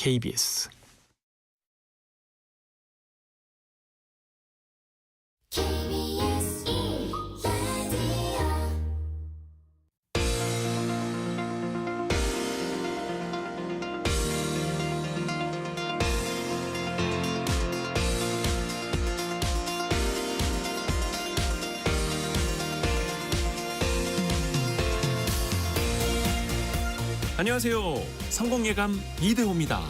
KBS. 안녕하세요. 성공예감 이대호입니다.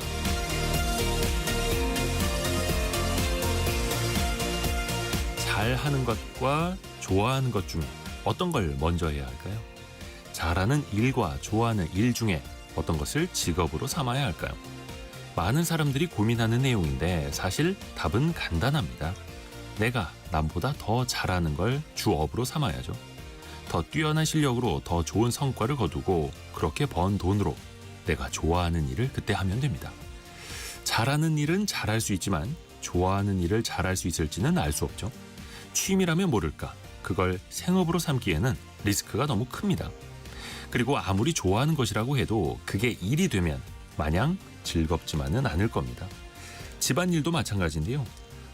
잘하는 것과 좋아하는 것 중에 어떤 걸 먼저 해야 할까요? 잘하는 일과 좋아하는 일 중에 어떤 것을 직업으로 삼아야 할까요? 많은 사람들이 고민하는 내용인데 사실 답은 간단합니다. 내가 남보다 더 잘하는 걸 주업으로 삼아야죠. 더 뛰어난 실력으로 더 좋은 성과를 거두고 그렇게 번 돈으로 내가 좋아하는 일을 그때 하면 됩니다. 잘하는 일은 잘할 수 있지만 좋아하는 일을 잘할 수 있을지는 알 수 없죠. 취미라면 모를까 그걸 생업으로 삼기에는 리스크가 너무 큽니다. 그리고 아무리 좋아하는 것이라고 해도 그게 일이 되면 마냥 즐겁지만은 않을 겁니다. 집안일도 마찬가지인데요.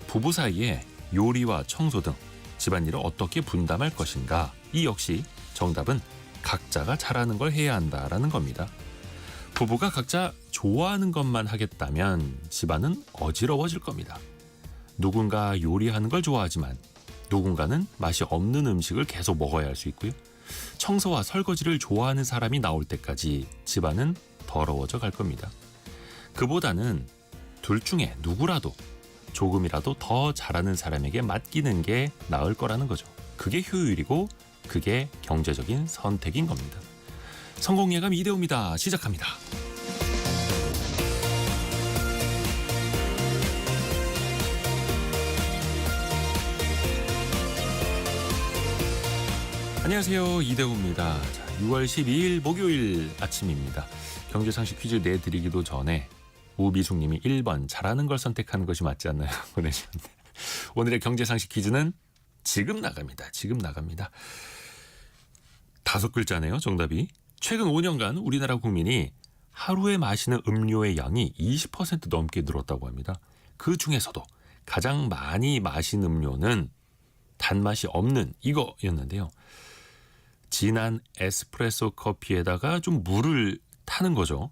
부부 사이에 요리와 청소 등 집안일을 어떻게 분담할 것인가, 이 역시 정답은 각자가 잘하는 걸 해야 한다라는 겁니다. 부부가 각자 좋아하는 것만 하겠다면 집안은 어지러워질 겁니다. 누군가 요리하는 걸 좋아하지만 누군가는 맛이 없는 음식을 계속 먹어야 할 수 있고요. 청소와 설거지를 좋아하는 사람이 나올 때까지 집안은 더러워져 갈 겁니다. 그보다는 둘 중에 누구라도 조금이라도 더 잘하는 사람에게 맡기는 게 나을 거라는 거죠. 그게 효율이고 그게 경제적인 선택인 겁니다. 성공예감 이대호입니다. 시작합니다. 안녕하세요. 이대호입니다. 자, 6월 12일 목요일 아침입니다. 경제상식 퀴즈 내드리기도 전에 우비숙님이 1번 잘하는 걸 선택하는 것이 맞지 않나요? 보내주셨는데 오늘의 경제상식 퀴즈는 지금 나갑니다. 지금 나갑니다. 5글자네요. 정답이. 최근 5년간 우리나라 국민이 하루에 마시는 음료의 양이 20% 넘게 늘었다고 합니다. 그 중에서도 가장 많이 마신 음료는 단맛이 없는 이거였는데요. 진한 에스프레소 커피에다가 좀 물을 타는 거죠.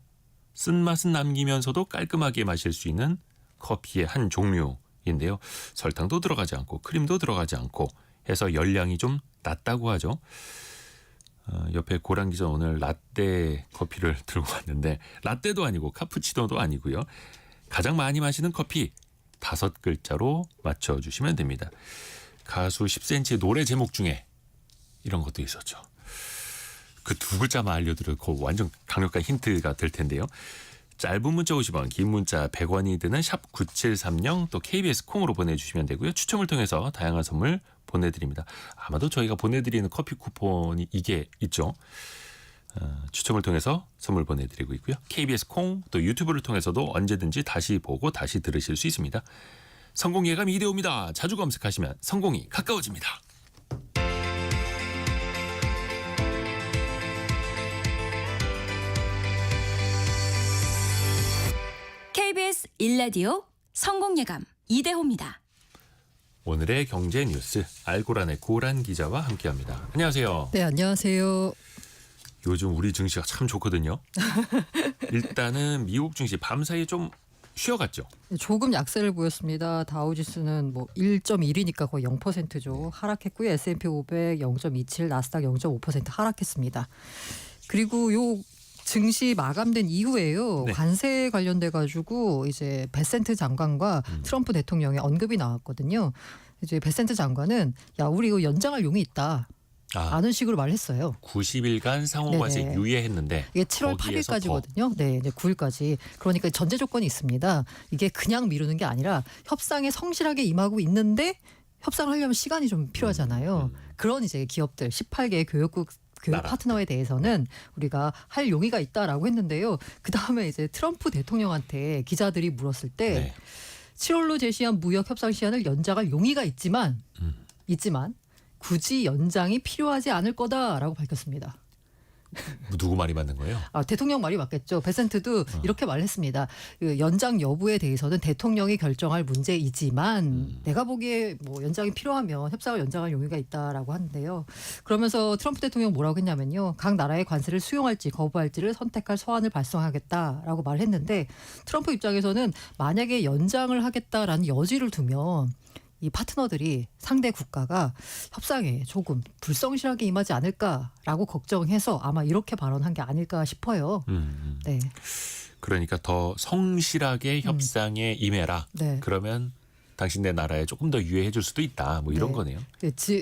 쓴맛은 남기면서도 깔끔하게 마실 수 있는 커피의 한 종류인데요. 설탕도 들어가지 않고 크림도 들어가지 않고 해서 열량이 좀 낮다고 하죠. 옆에 고란 기자 오늘 라떼 커피를 들고 왔는데 라떼도 아니고 카푸치노도 아니고요. 가장 많이 마시는 커피 5글자로 맞춰주시면 됩니다. 가수 10cm의 노래 제목 중에 이런 것도 있었죠. 그 2글자만 알려드리고 완전 강력한 힌트가 될 텐데요. 짧은 문자 50원, 긴 문자 100원이 드는 샵 9730 또 KBS 콩으로 보내주시면 되고요. 추첨을 통해서 다양한 선물 보내드립니다. 아마도 저희가 보내드리는 커피 쿠폰이 이게 있죠. 추첨을 통해서 선물 보내드리고 있고요. KBS 콩 또 유튜브를 통해서도 언제든지 다시 보고 다시 들으실 수 있습니다. 성공예감 이대호입니다. 자주 검색하시면 성공이 가까워집니다. KBS 1라디오 성공예감 이대호입니다. 오늘의 경제 뉴스 알고란의 고란 기자와 함께합니다. 안녕하세요. 네, 안녕하세요. 요즘 우리 증시가 참 좋거든요. 일단은 미국 증시 밤사이에 좀 쉬어갔죠. 조금 약세를 보였습니다. 다우지수는 뭐 1.1이니까 거의 0%죠. 하락했고요. S&P 500 0.27, 나스닥 0.5% 하락했습니다. 그리고 요 증시 마감된 이후에요. 네. 관세 관련돼 가지고 이제 베센트 장관과 트럼프 대통령의 언급이 나왔거든요. 이제 베센트 장관은 야, 우리 이거 연장할 용이 있다. 라는 식으로 말했어요. 90일간 상호관세 네네. 유예했는데 이게 7월 거기에서 8일까지거든요. 네, 이제 9일까지. 그러니까 전제 조건이 있습니다. 이게 그냥 미루는 게 아니라 협상에 성실하게 임하고 있는데 협상을 하려면 시간이 좀 필요하잖아요. 그런 이제 기업들 18개의 교육 파트너에 대해서는 우리가 할 용의가 있다라고 했는데요. 그다음에 이제 트럼프 대통령한테 기자들이 물었을 때 네. 7월로 제시한 무역 협상 시한을 연장할 용의가 있지만 굳이 연장이 필요하지 않을 거다라고 밝혔습니다. 누구 말이 맞는 거예요? 대통령 말이 맞겠죠. 베센트도 이렇게 말했습니다. 그 연장 여부에 대해서는 대통령이 결정할 문제이지만 내가 보기에 뭐 연장이 필요하면 협상을 연장할 용의가 있다라고 하는데요. 그러면서 트럼프 대통령 뭐라고 했냐면요. 각 나라의 관세를 수용할지 거부할지를 선택할 서한을 발송하겠다라고 말했는데 트럼프 입장에서는 만약에 연장을 하겠다라는 여지를 두면 이 파트너들이 상대 국가가 협상에 조금 불성실하게 임하지 않을까라고 걱정해서 아마 이렇게 발언한 게 아닐까 싶어요. 네. 그러니까 더 성실하게 협상에 임해라. 네. 그러면 당신네 나라에 조금 더 유해해 줄 수도 있다. 뭐 이런 네. 거네요.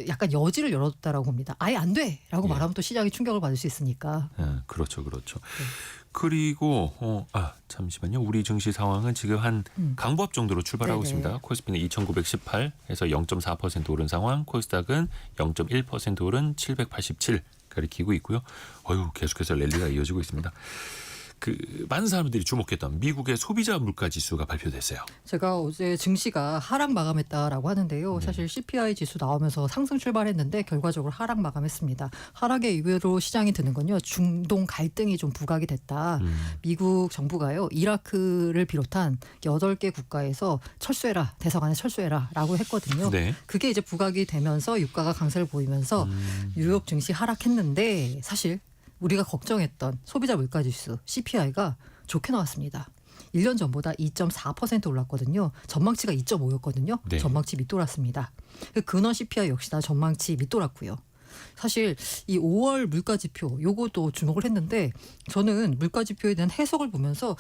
약간 여지를 열어뒀다라고 봅니다. 아예 안 돼라고 예. 말하면 또 시장이 충격을 받을 수 있으니까. 그렇죠. 그리고 잠시만요. 우리 증시 상황은 지금 한 강보합 정도로 출발하고 네네. 있습니다. 코스피는 2,918에서 0.4% 오른 상황, 코스닥은 0.1% 오른 787 가리키고 있고요. 계속해서 랠리가 이어지고 있습니다. 많은 사람들이 주목했던 미국의 소비자 물가 지수가 발표됐어요. 제가 어제 증시가 하락 마감했다라고 하는데요. 네. 사실 CPI 지수 나오면서 상승 출발했는데 결과적으로 하락 마감했습니다. 하락의 이유로 시장이 드는 건요. 중동 갈등이 좀 부각이 됐다. 미국 정부가요. 이라크를 비롯한 8개 국가에서 철수해라. 대서관에 철수해라라고 했거든요. 네. 그게 이제 부각이 되면서 유가가 강세를 보이면서 뉴욕 증시 하락했는데 사실 우리가 걱정했던 소비자 물가지수 CPI가 좋게 나왔습니다. 1년 전보다 2.4% 올랐거든요. 전망치가 2.5였거든요. 네. 전망치 밑돌았습니다. 근원 CPI 역시나 전망치 밑돌았고요. 사실 이 5월 물가지표 요것도 주목을 했는데 저는 물가지표에 대한 해석을 보면서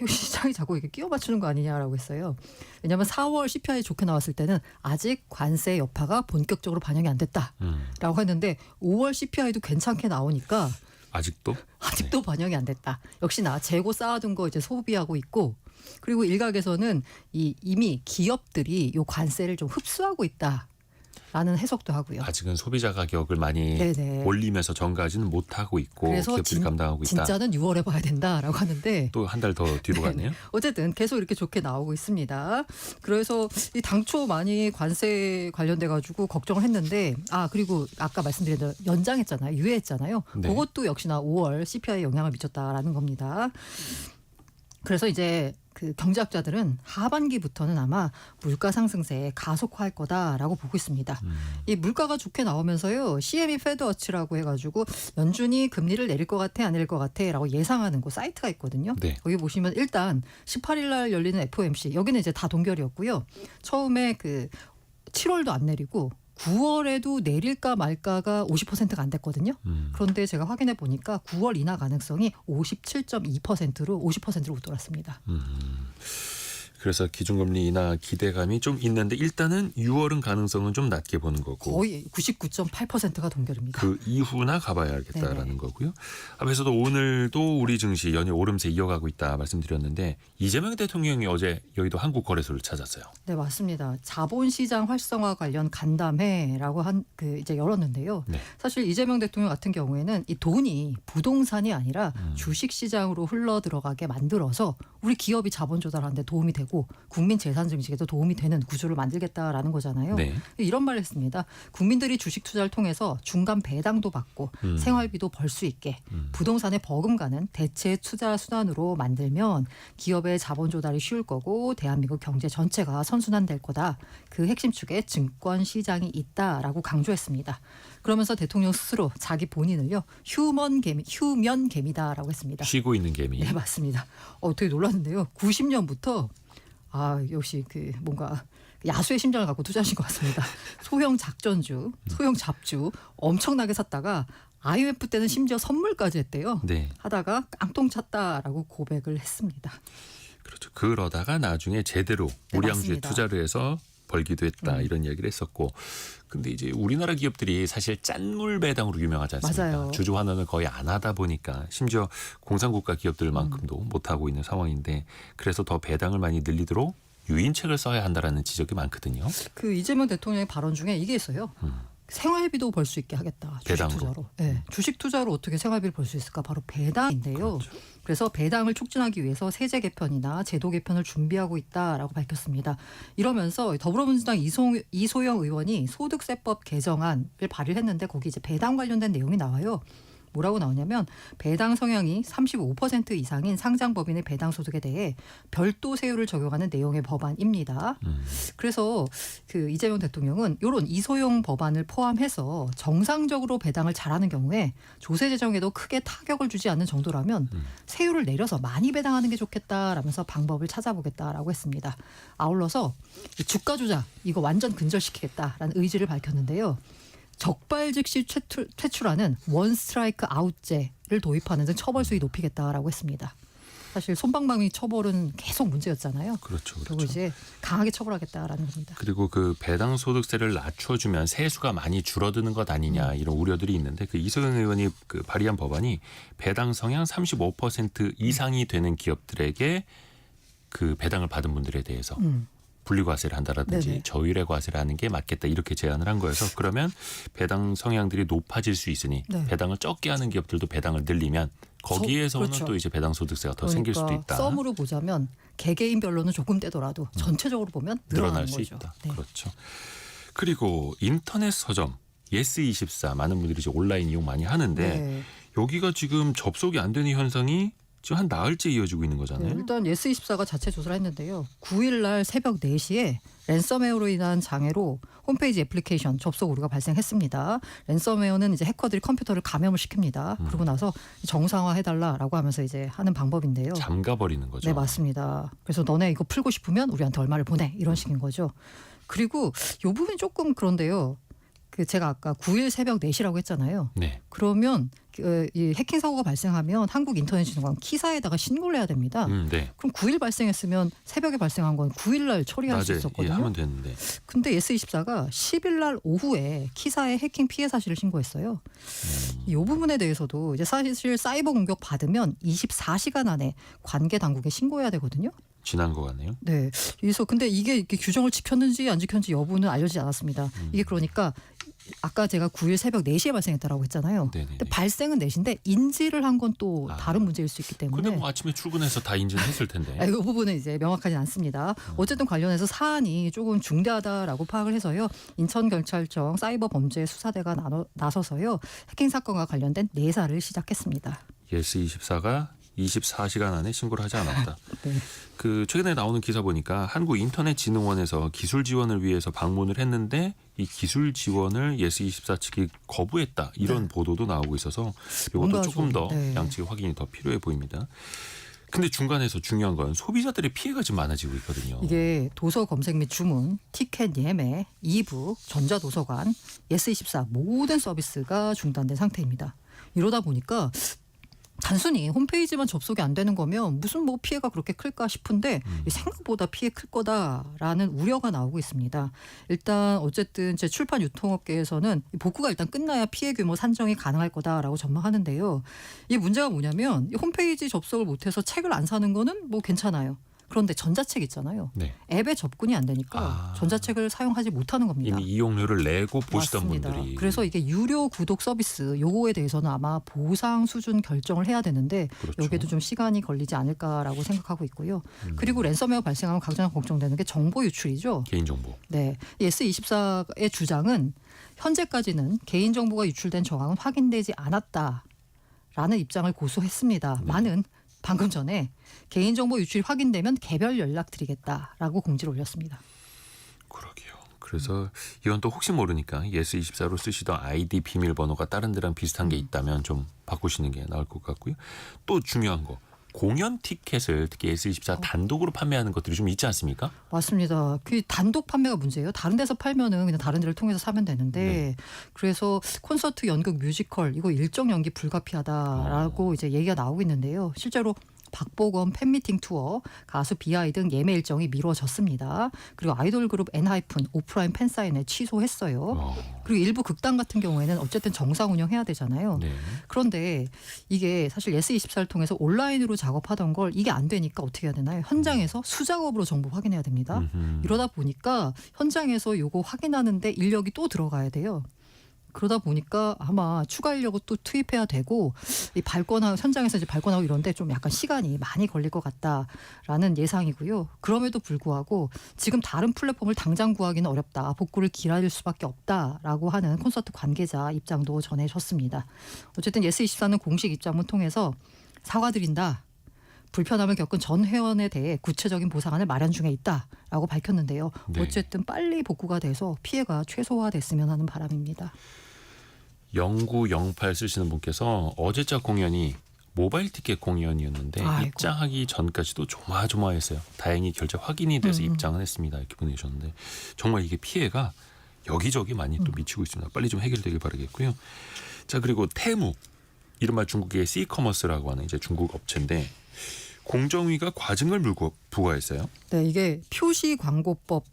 시장이 자꾸 이렇게 끼워 맞추는 거 아니냐라고 했어요. 왜냐하면 4월 CPI 좋게 나왔을 때는 아직 관세 여파가 본격적으로 반영이 안 됐다라고 했는데 5월 CPI도 괜찮게 나오니까 아직도 반영이 안 됐다. 역시나 재고 쌓아둔 거 이제 소비하고 있고 그리고 일각에서는 이미 기업들이 요 관세를 좀 흡수하고 있다라는 해석도 하고요. 아직은 소비자 가격을 많이 네네. 올리면서 전가하지는 못하고 있고 그래서 기업들이 감당하고 있다. 진짜는 6월에 봐야 된다라고 하는데 또 한 달 더 뒤로 갔네요. 어쨌든 계속 이렇게 좋게 나오고 있습니다. 그래서 이 당초 많이 관세 관련돼 가지고 걱정을 했는데 그리고 아까 말씀드린 대로 연장했잖아요. 유예했잖아요. 네. 그것도 역시나 5월 CPI에 영향을 미쳤다라는 겁니다. 그래서 이제 그 경제학자들은 하반기부터는 아마 물가 상승세 가속화할 거다라고 보고 있습니다. 이 물가가 좋게 나오면서요. CME 페드워치라고 해가지고 연준이 금리를 내릴 것 같아 안 내릴 것 같아라고 예상하는 그 사이트가 있거든요. 네. 거기 보시면 일단 18일 날 열리는 FOMC 여기는 이제 다 동결이었고요. 처음에 7월도 안 내리고 9월에도 내릴까 말까가 50%가 안 됐거든요. 그런데 제가 확인해 보니까 9월 인하 가능성이 57.2%로 50%로 웃돌았습니다. 그래서 기준금리 인하 기대감이 좀 있는데 일단은 6월은 가능성은 좀 낮게 보는 거고 거의 99.8%가 동결입니다. 그 이후나 가봐야겠다라는 네네. 거고요. 앞에서도 오늘도 우리 증시 연일 오름세 이어가고 있다 말씀드렸는데 이재명 대통령이 어제 여의도 한국거래소를 찾았어요. 네, 맞습니다. 자본시장 활성화 관련 간담회라고 이제 열었는데요. 네. 사실 이재명 대통령 같은 경우에는 이 돈이 부동산이 아니라 주식시장으로 흘러 들어가게 만들어서 우리 기업이 자본 조달하는데 도움이 되고 국민 재산 증식에도 도움이 되는 구조를 만들겠다라는 거잖아요. 네. 이런 말을 했습니다. 국민들이 주식 투자를 통해서 중간 배당도 받고 생활비도 벌 수 있게 부동산에 버금가는 대체 투자 수단으로 만들면 기업의 자본 조달이 쉬울 거고 대한민국 경제 전체가 선순환될 거다. 그 핵심 축에 증권 시장이 있다라고 강조했습니다. 그러면서 대통령 스스로 자기 본인을요 휴면 개미다라고 했습니다. 쉬고 있는 개미. 네, 맞습니다. 되게 놀랐는데요. 90년부터 역시 뭔가 야수의 심장을 갖고 투자하신 것 같습니다. 소형 작전주, 소형 잡주 엄청나게 샀다가 IMF 때는 심지어 선물까지 했대요. 네. 하다가 깡통 찼다라고 고백을 했습니다. 그렇죠. 그러다가 나중에 제대로 네, 우량주에 맞습니다. 투자를 해서 벌기도 했다 이런 이야기를 했었고 근데 이제 우리나라 기업들이 사실 짠물 배당으로 유명하지 않습니까? 맞아요. 주주 환원을 거의 안 하다 보니까 심지어 공산국가 기업들만큼도 못하고 있는 상황인데 그래서 더 배당을 많이 늘리도록 유인책을 써야 한다라는 지적이 많거든요. 이재명 대통령의 발언 중에 이게 있어요. 생활비도 벌 수 있게 하겠다. 주식 배당으로. 투자로. 네, 주식 투자로 어떻게 생활비를 벌 수 있을까? 바로 배당인데요. 그렇죠. 그래서 배당을 촉진하기 위해서 세제 개편이나 제도 개편을 준비하고 있다라고 밝혔습니다. 이러면서 더불어민주당 이소영 의원이 소득세법 개정안을 발의했는데 거기 이제 배당 관련된 내용이 나와요. 뭐라고 나오냐면 배당 성향이 35% 이상인 상장법인의 배당 소득에 대해 별도 세율을 적용하는 내용의 법안입니다. 그래서 그 이재명 대통령은 이런 이소용 법안을 포함해서 정상적으로 배당을 잘하는 경우에 조세 재정에도 크게 타격을 주지 않는 정도라면 세율을 내려서 많이 배당하는 게 좋겠다라면서 방법을 찾아보겠다라고 했습니다. 아울러서 이 주가 조작 이거 완전 근절시키겠다라는 의지를 밝혔는데요. 적발 즉시 퇴출하는 원 스트라이크 아웃제를 도입하는 등 처벌 수위 높이겠다라고 했습니다. 사실 솜방망이 처벌은 계속 문제였잖아요. 그렇죠. 그리고 그렇죠. 이제 강하게 처벌하겠다라는 겁니다. 그리고 그 배당 소득세를 낮춰주면 세수가 많이 줄어드는 것 아니냐 이런 우려들이 있는데 그 이소영 의원이 그 발의한 법안이 배당 성향 35% 이상이 되는 기업들에게 그 배당을 받은 분들에 대해서 분리과세를 한다라든지 네네. 저율의 과세를 하는 게 맞겠다 이렇게 제안을 한 거여서 그러면 배당 성향들이 높아질 수 있으니 네. 배당을 적게 하는 기업들도 배당을 늘리면 거기에서는 그렇죠. 또 이제 배당 소득세가 더 생길 수도 있다. 썸으로 보자면 개개인별로는 조금 떼더라도 전체적으로 보면 늘어나는 늘어날 수 거죠. 있다. 네. 그렇죠. 그리고 인터넷 서점 예스24 많은 분들이 이제 온라인 이용 많이 하는데 네. 여기가 지금 접속이 안 되는 현상이 지금 한 나흘째 이어지고 있는 네, 거잖아요. 일단 예스24가 자체 조사를 했는데요. 9일 날 새벽 4시에 랜섬웨어로 인한 장애로 홈페이지 애플리케이션 접속 오류가 발생했습니다. 랜섬웨어는 이제 해커들이 컴퓨터를 감염을 시킵니다. 그러고 나서 정상화해달라라고 하면서 이제 하는 방법인데요. 잠가버리는 거죠. 네, 맞습니다. 그래서 너네 이거 풀고 싶으면 우리한테 얼마를 보내 이런 식인 거죠. 그리고 이 부분이 조금 그런데요. 그 제가 아까 9일 새벽 4시라고 했잖아요. 네. 그러면 이 해킹 사고가 발생하면 한국인터넷진흥원 키사에다가 신고를 해야 됩니다. 네. 그럼 9일 발생했으면 새벽에 발생한 건 9일 날 처리할 수 낮에 있었거든요. 하면 되는데. 근데 S24가 10일 날 오후에 키사에 해킹 피해 사실을 신고했어요. 이 부분에 대해서도 이제 사실 사이버 공격 받으면 24시간 안에 관계 당국에 신고해야 되거든요. 지난 것 같네요. 네. 그래서 근데 이게 이렇게 규정을 지켰는지 안 지켰는지 여부는 알려지지 않았습니다. 이게 그러니까 아까 제가 9일 새벽 4시에 발생했다라고 했잖아요. 네네네. 근데 발생은 4시인데 인지를 한 건 또 아. 다른 문제일 수 있기 때문에 근데 뭐 아침에 출근해서 다 인증했을 텐데. 이 부분은 이제 명확하지 않습니다. 어쨌든 관련해서 사안이 조금 중대하다라고 파악을 해서요. 인천경찰청 사이버범죄수사대가 나서서요. 해킹 사건과 관련된 내사를 시작했습니다. 예스24가 24시간 안에 신고를 하지 않았다. 네. 그 최근에 나오는 기사 보니까 한국인터넷진흥원에서 기술 지원을 위해서 방문을 했는데 이 기술 지원을 예스24 측이 거부했다. 이런 보도도 나오고 있어서 이것도 뭔가 조금 더 네. 양측의 확인이 더 필요해 보입니다. 근데 중간에서 중요한 건 소비자들의 피해가 좀 많아지고 있거든요. 이게 도서 검색 및 주문, 티켓 예매, 이북, 전자도서관, 예스24 모든 서비스가 중단된 상태입니다. 이러다 보니까 단순히 홈페이지만 접속이 안 되는 거면 무슨 뭐 피해가 그렇게 클까 싶은데 생각보다 피해 클 거다라는 우려가 나오고 있습니다. 일단 어쨌든 제 출판 유통업계에서는 복구가 일단 끝나야 피해 규모 산정이 가능할 거다라고 전망하는데요. 이 문제가 뭐냐면 이 홈페이지 접속을 못해서 책을 안 사는 거는 뭐 괜찮아요. 그런데 전자책 있잖아요. 네. 앱에 접근이 안 되니까 전자책을 사용하지 못하는 겁니다. 이미 이용료를 내고 보시던 맞습니다. 분들이. 그래서 이게 유료 구독 서비스 요거에 대해서는 아마 보상 수준 결정을 해야 되는데 그렇죠. 여기에도 좀 시간이 걸리지 않을까라고 생각하고 있고요. 그리고 랜섬웨어 발생하면 가장 걱정되는 게 정보 유출이죠. 개인정보. 네, S24의 주장은 현재까지는 개인정보가 유출된 정황은 확인되지 않았다라는 입장을 고수했습니다. 많은 방금 전에 개인정보 유출이 확인되면 개별 연락드리겠다라고 공지를 올렸습니다. 그러게요. 그래서 이건 또 혹시 모르니까 예스24로 쓰시던 아이디 비밀번호가 다른 데랑 비슷한 게 있다면 좀 바꾸시는 게 나을 것 같고요. 또 중요한 거. 공연 티켓을 특히 예스24 단독으로 판매하는 것들이 좀 있지 않습니까? 맞습니다. 그 단독 판매가 문제예요. 다른 데서 팔면은 그냥 다른 데를 통해서 사면 되는데 그래서 콘서트, 연극, 뮤지컬 이거 일정 연기 불가피하다라고 이제 얘기가 나오고 있는데요. 실제로 박보검 팬미팅 투어, 가수 비아이 등 예매 일정이 미뤄졌습니다. 그리고 아이돌 그룹 엔하이픈 오프라인 팬사인회 취소했어요. 그리고 일부 극단 같은 경우에는 어쨌든 정상 운영해야 되잖아요. 네. 그런데 이게 사실 예스24를 통해서 온라인으로 작업하던 걸 이게 안 되니까 어떻게 해야 되나요? 현장에서 수작업으로 정보 확인해야 됩니다. 이러다 보니까 현장에서 요거 확인하는데 인력이 또 들어가야 돼요. 그러다 보니까 아마 추가 인력을 또 투입해야 되고 이 발권하고 현장에서 이제 발권하고 이런데 좀 약간 시간이 많이 걸릴 것 같다라는 예상이고요. 그럼에도 불구하고 지금 다른 플랫폼을 당장 구하기는 어렵다. 복구를 기다릴 수밖에 없다라고 하는 콘서트 관계자 입장도 전해졌습니다. 어쨌든 예스24는 공식 입장문 통해서 사과드린다. 불편함을 겪은 전 회원에 대해 구체적인 보상안을 마련 중에 있다라고 밝혔는데요. 네. 어쨌든 빨리 복구가 돼서 피해가 최소화됐으면 하는 바람입니다. 0908 쓰시는 분께서 어제자 공연이 모바일 티켓 공연이었는데 아이고. 입장하기 전까지도 조마조마했어요. 다행히 결제 확인이 돼서 입장을 했습니다. 이렇게 보내주셨는데 정말 이게 피해가 여기저기 많이 또 미치고 있습니다. 빨리 좀 해결되길 바라겠고요. 자, 그리고 테무, 이른바 중국의 C커머스라고 하는 이제 중국 업체인데 공정위가 과징을 물고 부과했어요. 네, 이게 표시 광고법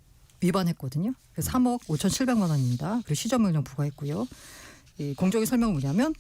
위반했거든요. 3억 5,700만 원입니다. 그리고 시정명령 부과했고요. 이 공정위 설명은 뭐냐면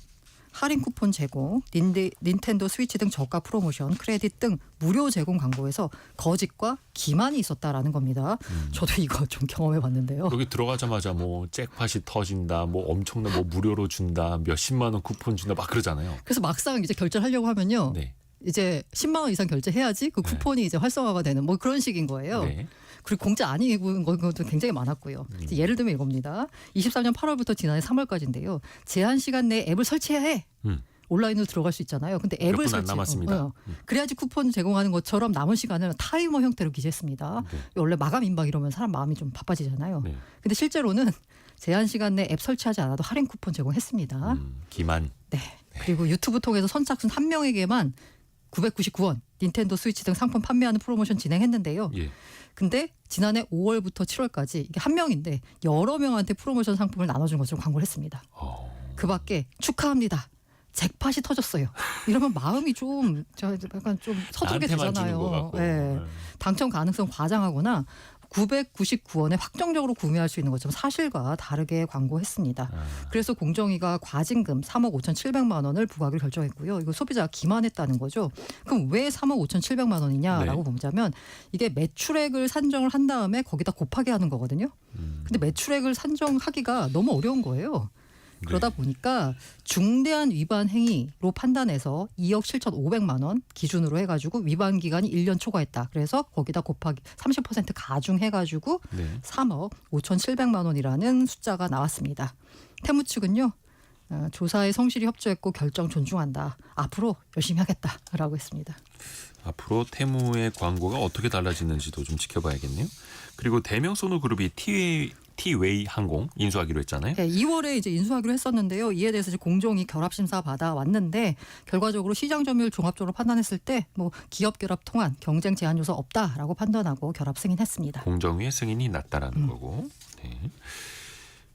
할인 쿠폰 제공, 닌텐도 스위치 등 저가 프로모션, 크레딧 등 무료 제공 광고에서 거짓과 기만이 있었다라는 겁니다. 저도 이거 좀 경험해 봤는데요. 여기 들어가자마자 뭐 잭팟이 터진다, 뭐 엄청난 뭐 무료로 준다, 몇십만 원 쿠폰 준다 막 그러잖아요. 그래서 막상 이제 결제를 하려고 하면요. 네. 이제 10만 원 이상 결제해야지 그 쿠폰이 이제 활성화가 되는 뭐 그런 식인 거예요. 네. 그리고 공짜 아닌 것도 굉장히 많았고요. 예를 들면 이겁니다. 24년 8월부터 지난해 3월까지인데요. 제한 시간 내에 앱을 설치해야 해. 온라인으로 들어갈 수 있잖아요. 근데 몇 앱을 분 안 남았습니다. 그래야지 쿠폰 제공하는 것처럼 남은 시간을 타이머 형태로 기재했습니다. 네. 원래 마감 임박 이러면 사람 마음이 좀 바빠지잖아요. 네. 근데 실제로는 제한 시간 내에 앱 설치하지 않아도 할인 쿠폰 제공했습니다. 기만. 네. 그리고 유튜브 통해서 선착순 1명에게만 999원 닌텐도 스위치 등 상품 판매하는 프로모션 진행했는데요. 예. 근데 지난해 5월부터 7월까지 이게 한 명인데 여러 명한테 프로모션 상품을 나눠준 것으로 광고를 했습니다. 그 밖에 축하합니다. 잭팟이 터졌어요. 이러면 마음이 좀 약간 좀 서두르게 나한테만 주는 것 되잖아요. 같고. 네. 당첨 가능성 과장하거나 999원에 확정적으로 구매할 수 있는 것처럼 사실과 다르게 광고했습니다. 그래서 공정위가 과징금 3억 5,700만 원을 부과하기로 결정했고요. 이거 소비자가 기만했다는 거죠. 그럼 왜 3억 5,700만 원이냐라고 네. 보자면 이게 매출액을 산정을 한 다음에 거기다 곱하기 하는 거거든요. 근데 매출액을 산정하기가 너무 어려운 거예요. 그러다 보니까 중대한 위반 행위로 판단해서 2억 7,500만 원 기준으로 해가지고 위반 기간이 1년 초과했다. 그래서 거기다 곱하기 30% 가중해가지고 네. 3억 5,700만 원이라는 숫자가 나왔습니다. 태무 측은요. 조사에 성실히 협조했고 결정 존중한다. 앞으로 열심히 하겠다라고 했습니다. 앞으로 테무의 광고가 어떻게 달라지는지도 좀 지켜봐야겠네요. 그리고 대명 소노그룹이 티웨이 항공 인수하기로 했잖아요. 네, 2월에 이제 인수하기로 했었는데요. 이에 대해서 이제 공정위 결합 심사 받아 왔는데 결과적으로 시장 점유율 종합적으로 판단했을 때 뭐 기업 결합 통한 경쟁 제한 요소 없다라고 판단하고 결합 승인했습니다. 공정위의 승인이 났다라는 거고. 네.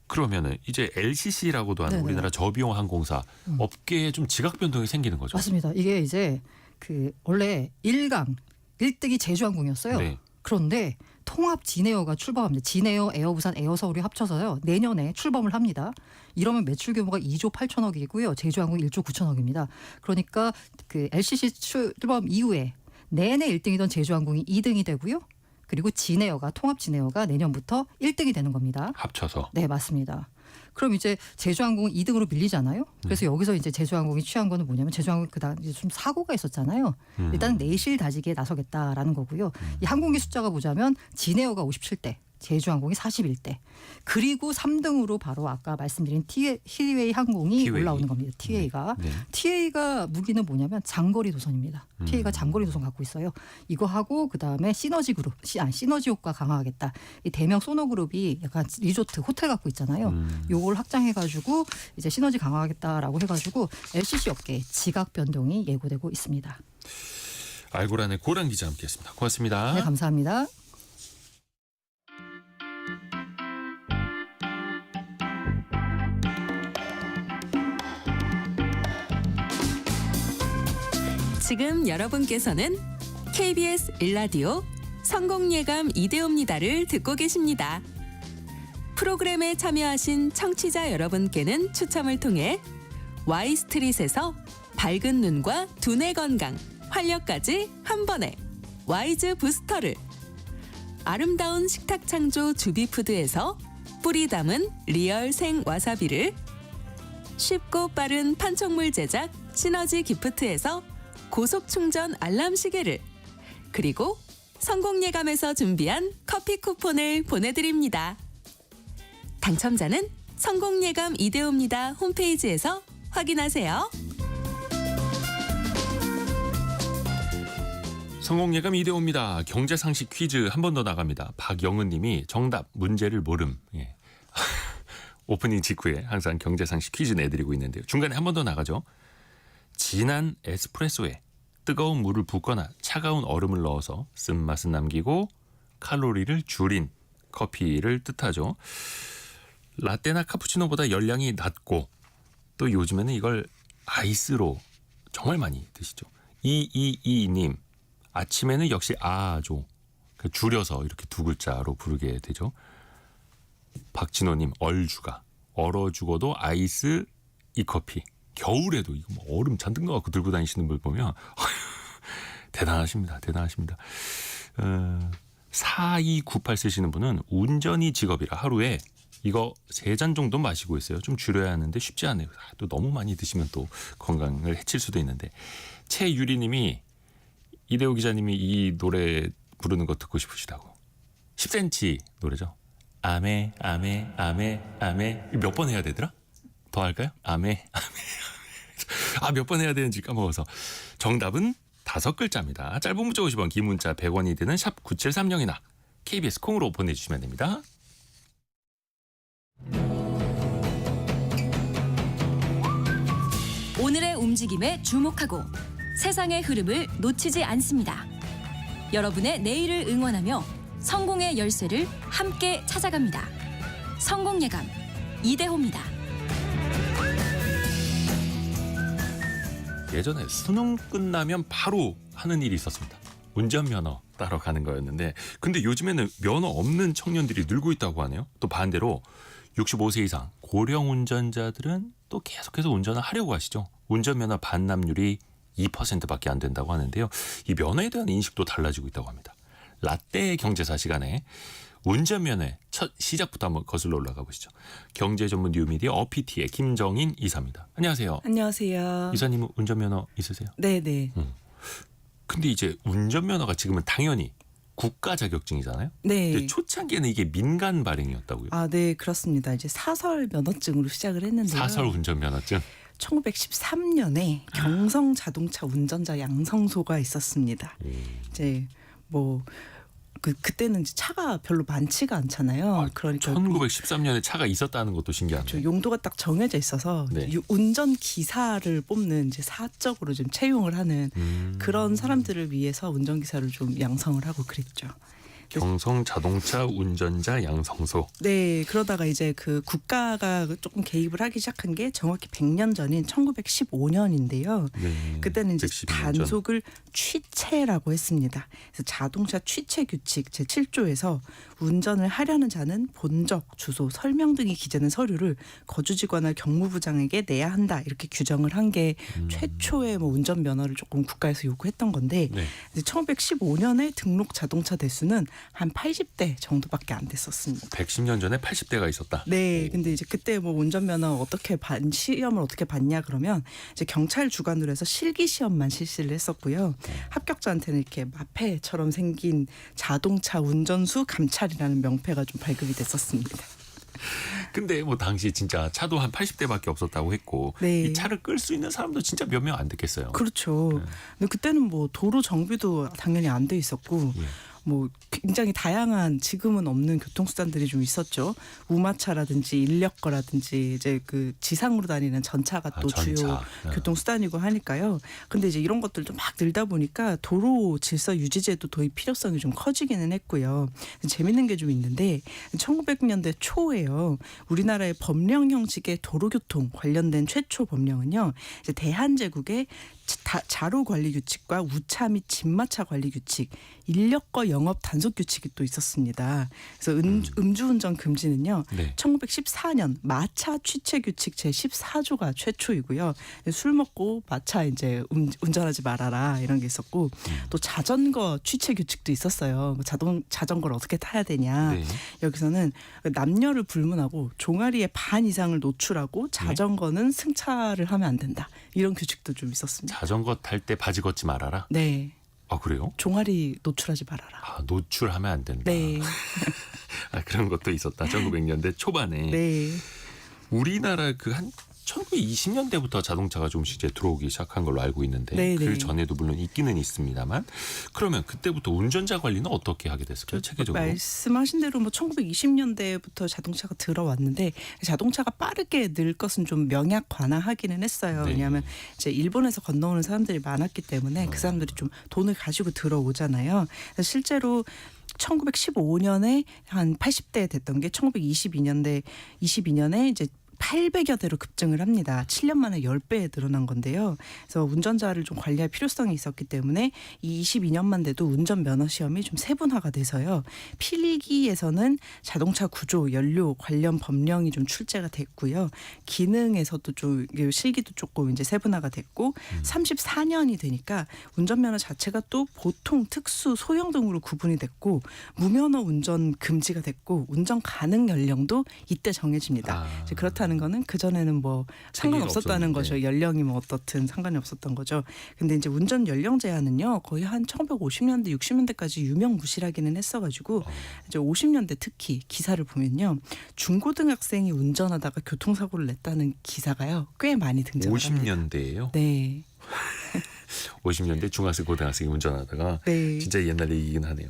그러면은 이제 LCC라고도 하는 네네. 우리나라 저비용 항공사 업계에 좀 지각 변동이 생기는 거죠. 맞습니다. 이게 이제 그 원래 1등이 제주항공이었어요. 네. 그런데 통합 진에어가 출범합니다. 진에어, 에어부산, 에어서울이 합쳐서요. 내년에 출범을 합니다. 이러면 매출 규모가 2조 8천억이고요. 제주항공 1조 9천억입니다. 그러니까 그 LCC 출범 이후에 내내 1등이던 제주항공이 2등이 되고요. 그리고 진에어가 통합 진에어가 내년부터 1등이 되는 겁니다. 합쳐서. 네, 맞습니다. 그럼 이제 제주항공은 2등으로 밀리잖아요. 그래서 여기서 이제 제주항공이 취한 거는 뭐냐면 제주항공 그다음 이제 좀 사고가 있었잖아요. 일단 내실 다지기에 나서겠다라는 거고요. 이 항공기 숫자가 보자면 진에어가 57대, 제주항공이 41대. 그리고 3등으로 바로 아까 말씀드린 티웨이 항공이 티웨이. 올라오는 겁니다. 티웨이가. 네. TA가 무기는 뭐냐면 장거리 도선입니다. TA가 장거리 도선 갖고 있어요. 이거 하고 그다음에 시너지 그룹, 시너지 효과 강화하겠다. 이 대명 소노그룹이 약간 리조트, 호텔 갖고 있잖아요. 요걸 확장해가지고 이제 시너지 강화하겠다라고 해가지고 LCC 업계에 지각 변동이 예고되고 있습니다. 알고란의 고란 기자 함께했습니다. 고맙습니다. 네, 감사합니다. 지금 여러분께서는 KBS 일라디오 성공예감 이대호입니다를 듣고 계십니다. 프로그램에 참여하신 청취자 여러분께는 추첨을 통해 Y스트릿에서 밝은 눈과 두뇌 건강, 활력까지 한 번에 와이즈 부스터를, 아름다운 식탁 창조 주비푸드에서 뿌리 담은 리얼 생 와사비를 쉽고 빠른 판촉물 제작 시너지 기프트에서 고속 충전 알람 시계를, 그리고 성공예감에서 준비한 커피 쿠폰을 보내드립니다. 당첨자는 성공예감 이데오입니다 홈페이지에서 확인하세요. 성공예감 이대호입니다. 경제상식 퀴즈 한 번 더 나갑니다. 박영은 님이 정답 문제를 모름. 예. 오프닝 직후에 항상 경제상식 퀴즈 내드리고 있는데요. 중간에 한 번 더 나가죠. 진한 에스프레소에 뜨거운 물을 붓거나 차가운 얼음을 넣어서 쓴맛은 남기고 칼로리를 줄인 커피를 뜻하죠. 라떼나 카푸치노보다 열량이 낮고 또 요즘에는 이걸 아이스로 정말 많이 드시죠. 2222님 아침에는 역시 아조 줄여서 이렇게 두 글자로 부르게 되죠. 박진호님 얼죽아 얼어 죽어도 아이스 이 커피. 겨울에도 이거 뭐 얼음 잔뜩 넣어갖고 들고 다니시는 분 보면 대단하십니다. 대단하십니다. 4298 쓰시는 분은 운전이 직업이라 하루에 이거 3잔 정도 마시고 있어요. 좀 줄여야 하는데 쉽지 않네요. 또 너무 많이 드시면 또 건강을 해칠 수도 있는데. 최유리님이 이대호 기자님이 이 노래 부르는 거 듣고 싶으시다고. 10cm 노래죠. 아메 아메 아메 아메 몇 번 해야 되더라? 더 할까요? 아메 아메 아 몇 번 해야 되는지 까먹어서. 정답은 5글자입니다. 짧은 문자 50원, 긴 문자 100원이 되는 샵 9730이나 KBS 콩으로 보내주시면 됩니다. 오늘의 움직임에 주목하고 세상의 흐름을 놓치지 않습니다. 여러분의 내일을 응원하며 성공의 열쇠를 함께 찾아갑니다. 성공예감 이대호입니다. 예전에 수능 끝나면 바로 하는 일이 있었습니다. 운전면허 따러 가는 거였는데 근데 요즘에는 면허 없는 청년들이 늘고 있다고 하네요. 또 반대로 65세 이상 고령 운전자들은 또 계속해서 운전을 하려고 하시죠. 운전면허 반납률이 2%밖에 안 된다고 하는데요. 이 면허에 대한 인식도 달라지고 있다고 합니다. 라떼 경제사 시간에 운전면허의 첫 시작부터 한번 거슬러 올라가 보시죠. 경제 전문 뉴미디어 어피티의 김정인 이사입니다. 안녕하세요. 안녕하세요. 이사님은 운전면허 있으세요? 네네. 근데 이제 운전면허가 지금은 당연히 국가 자격증이잖아요. 네. 근데 초창기에는 이게 민간 발행이었다고요. 아, 네, 그렇습니다. 이제 사설 면허증으로 시작을 했는데요. 사설 운전면허증. 1913년에 경성 자동차 운전자 양성소가 있었습니다. 이제 뭐 그때는 이제 차가 별로 많지가 않잖아요. 그러니까 1913년에 차가 있었다는 것도 신기하네요. 용도가 딱 정해져 있어서 네. 운전 기사를 뽑는 이제 사적으로 좀 채용을 하는 그런 사람들을 위해서 운전 기사를 좀 양성을 하고 그랬죠. 경성 자동차 운전자 양성소. 네, 그러다가 이제 그 국가가 조금 개입을 하기 시작한 게 정확히 100년 전인 1915년인데요. 네, 그때는 이제 112년 전. 단속을 취체라고 했습니다. 그래서 자동차 취체 규칙 제7조에서 운전을 하려는 자는 본적, 주소, 설명 등이 기재된 서류를 거주지관할 경무부장에게 내야 한다 이렇게 규정을 한 게 최초의 뭐 운전 면허를 조금 국가에서 요구했던 건데 네. 1915년에 등록 자동차 대수는 한 80대 정도밖에 안 됐었습니다. 110년 전에 80대가 있었다. 네, 근데 이제 그때 뭐 운전면허 어떻게 시험을 어떻게 봤냐 그러면 이제 경찰 주관으로 해서 실기 시험만 실시를 했었고요. 합격자한테는 이렇게 마패처럼 생긴 자동차 운전수 감찰이라는 명패가 좀 발급이 됐었습니다. 근데 뭐 당시 진짜 차도 한 80대밖에 없었다고 했고 네. 이 차를 끌 수 있는 사람도 진짜 몇 명 안 됐겠어요. 그렇죠. 근데 그때는 뭐 도로 정비도 당연히 안 돼 있었고 예. 뭐 굉장히 다양한 지금은 없는 교통수단들이 좀 있었죠. 우마차라든지 인력거라든지 이제 그 지상으로 다니는 전차가 또 전차. 주요 교통수단이고 하니까요. 근데 이제 이런 것들도 막 늘다 보니까 도로 질서 유지제도 도입 필요성이 좀 커지기는 했고요. 재밌는 게 좀 있는데 1900년대 초에요. 우리나라의 법령 형식의 도로교통 관련된 최초 법령은요. 이제 대한제국의 자로 관리 규칙과 우차 및 진마차 관리 규칙, 인력거 영업 단속 규칙이 또 있었습니다. 그래서 음주운전 금지는요. 네. 1914년 마차 취체 규칙 제14조가 최초이고요. 술 먹고 마차 이제 운전하지 말아라 이런 게 있었고 또 자전거 취체 규칙도 있었어요. 뭐 자전거를 어떻게 타야 되냐. 네. 여기서는 남녀를 불문하고 종아리의 반 이상을 노출하고 자전거는 승차를 하면 안 된다. 이런 규칙도 좀 있었습니다. 자전거 탈 때 바지 걷지 말아라. 네. 아 그래요? 종아리 노출하지 말아라. 아, 노출하면 안 된다. 네. 아, 그런 것도 있었다. 1900년대 초반에. 네. 우리나라 그 한 1920년대부터 자동차가 조금씩 이제 들어오기 시작한 걸로 알고 있는데 네, 그 네. 전에도 물론 있기는 있습니다만 그러면 그때부터 운전자 관리는 어떻게 하게 됐을까요? 체계적으로. 말씀하신 대로 뭐 1920년대부터 자동차가 들어왔는데 자동차가 빠르게 늘 것은 좀 명약 관화하기는 했어요. 네. 왜냐하면 이제 일본에서 건너오는 사람들이 많았기 때문에 그 사람들이 좀 돈을 가지고 들어오잖아요. 그래서 실제로 1915년에 한 80대 됐던 게 1922년에 이제 800여 대로 급증을 합니다. 7년 만에 10배에 늘어난 건데요. 그래서 운전자를 좀 관리할 필요성이 있었기 때문에 이 22년만 돼도 운전면허 시험이 좀 세분화가 돼서요. 필기에서는 자동차 구조, 연료 관련 법령이 좀 출제가 됐고요. 기능에서도 좀 실기도 조금 이제 세분화가 됐고 34년이 되니까 운전면허 자체가 또 보통, 특수, 소형 등으로 구분이 됐고 무면허 운전 금지가 됐고 운전 가능 연령도 이때 정해집니다. 이제 그렇다는 거는 그전에는 뭐 상관없었다는 거죠. 연령이 뭐 어떻든 상관이 없었던 거죠. 근데 이제 운전 연령 제한은요. 거의 한 1950년대, 60년대까지 유명무실하기는 했어가지고 이제 50년대 특히 기사를 보면요. 중고등학생이 운전하다가 교통사고를 냈다는 기사가요. 꽤 많이 등장을 합니다. 50년대예요? 네. 50년대 중학생, 고등학생이 운전하다가 네. 진짜 옛날 얘기긴 하네요.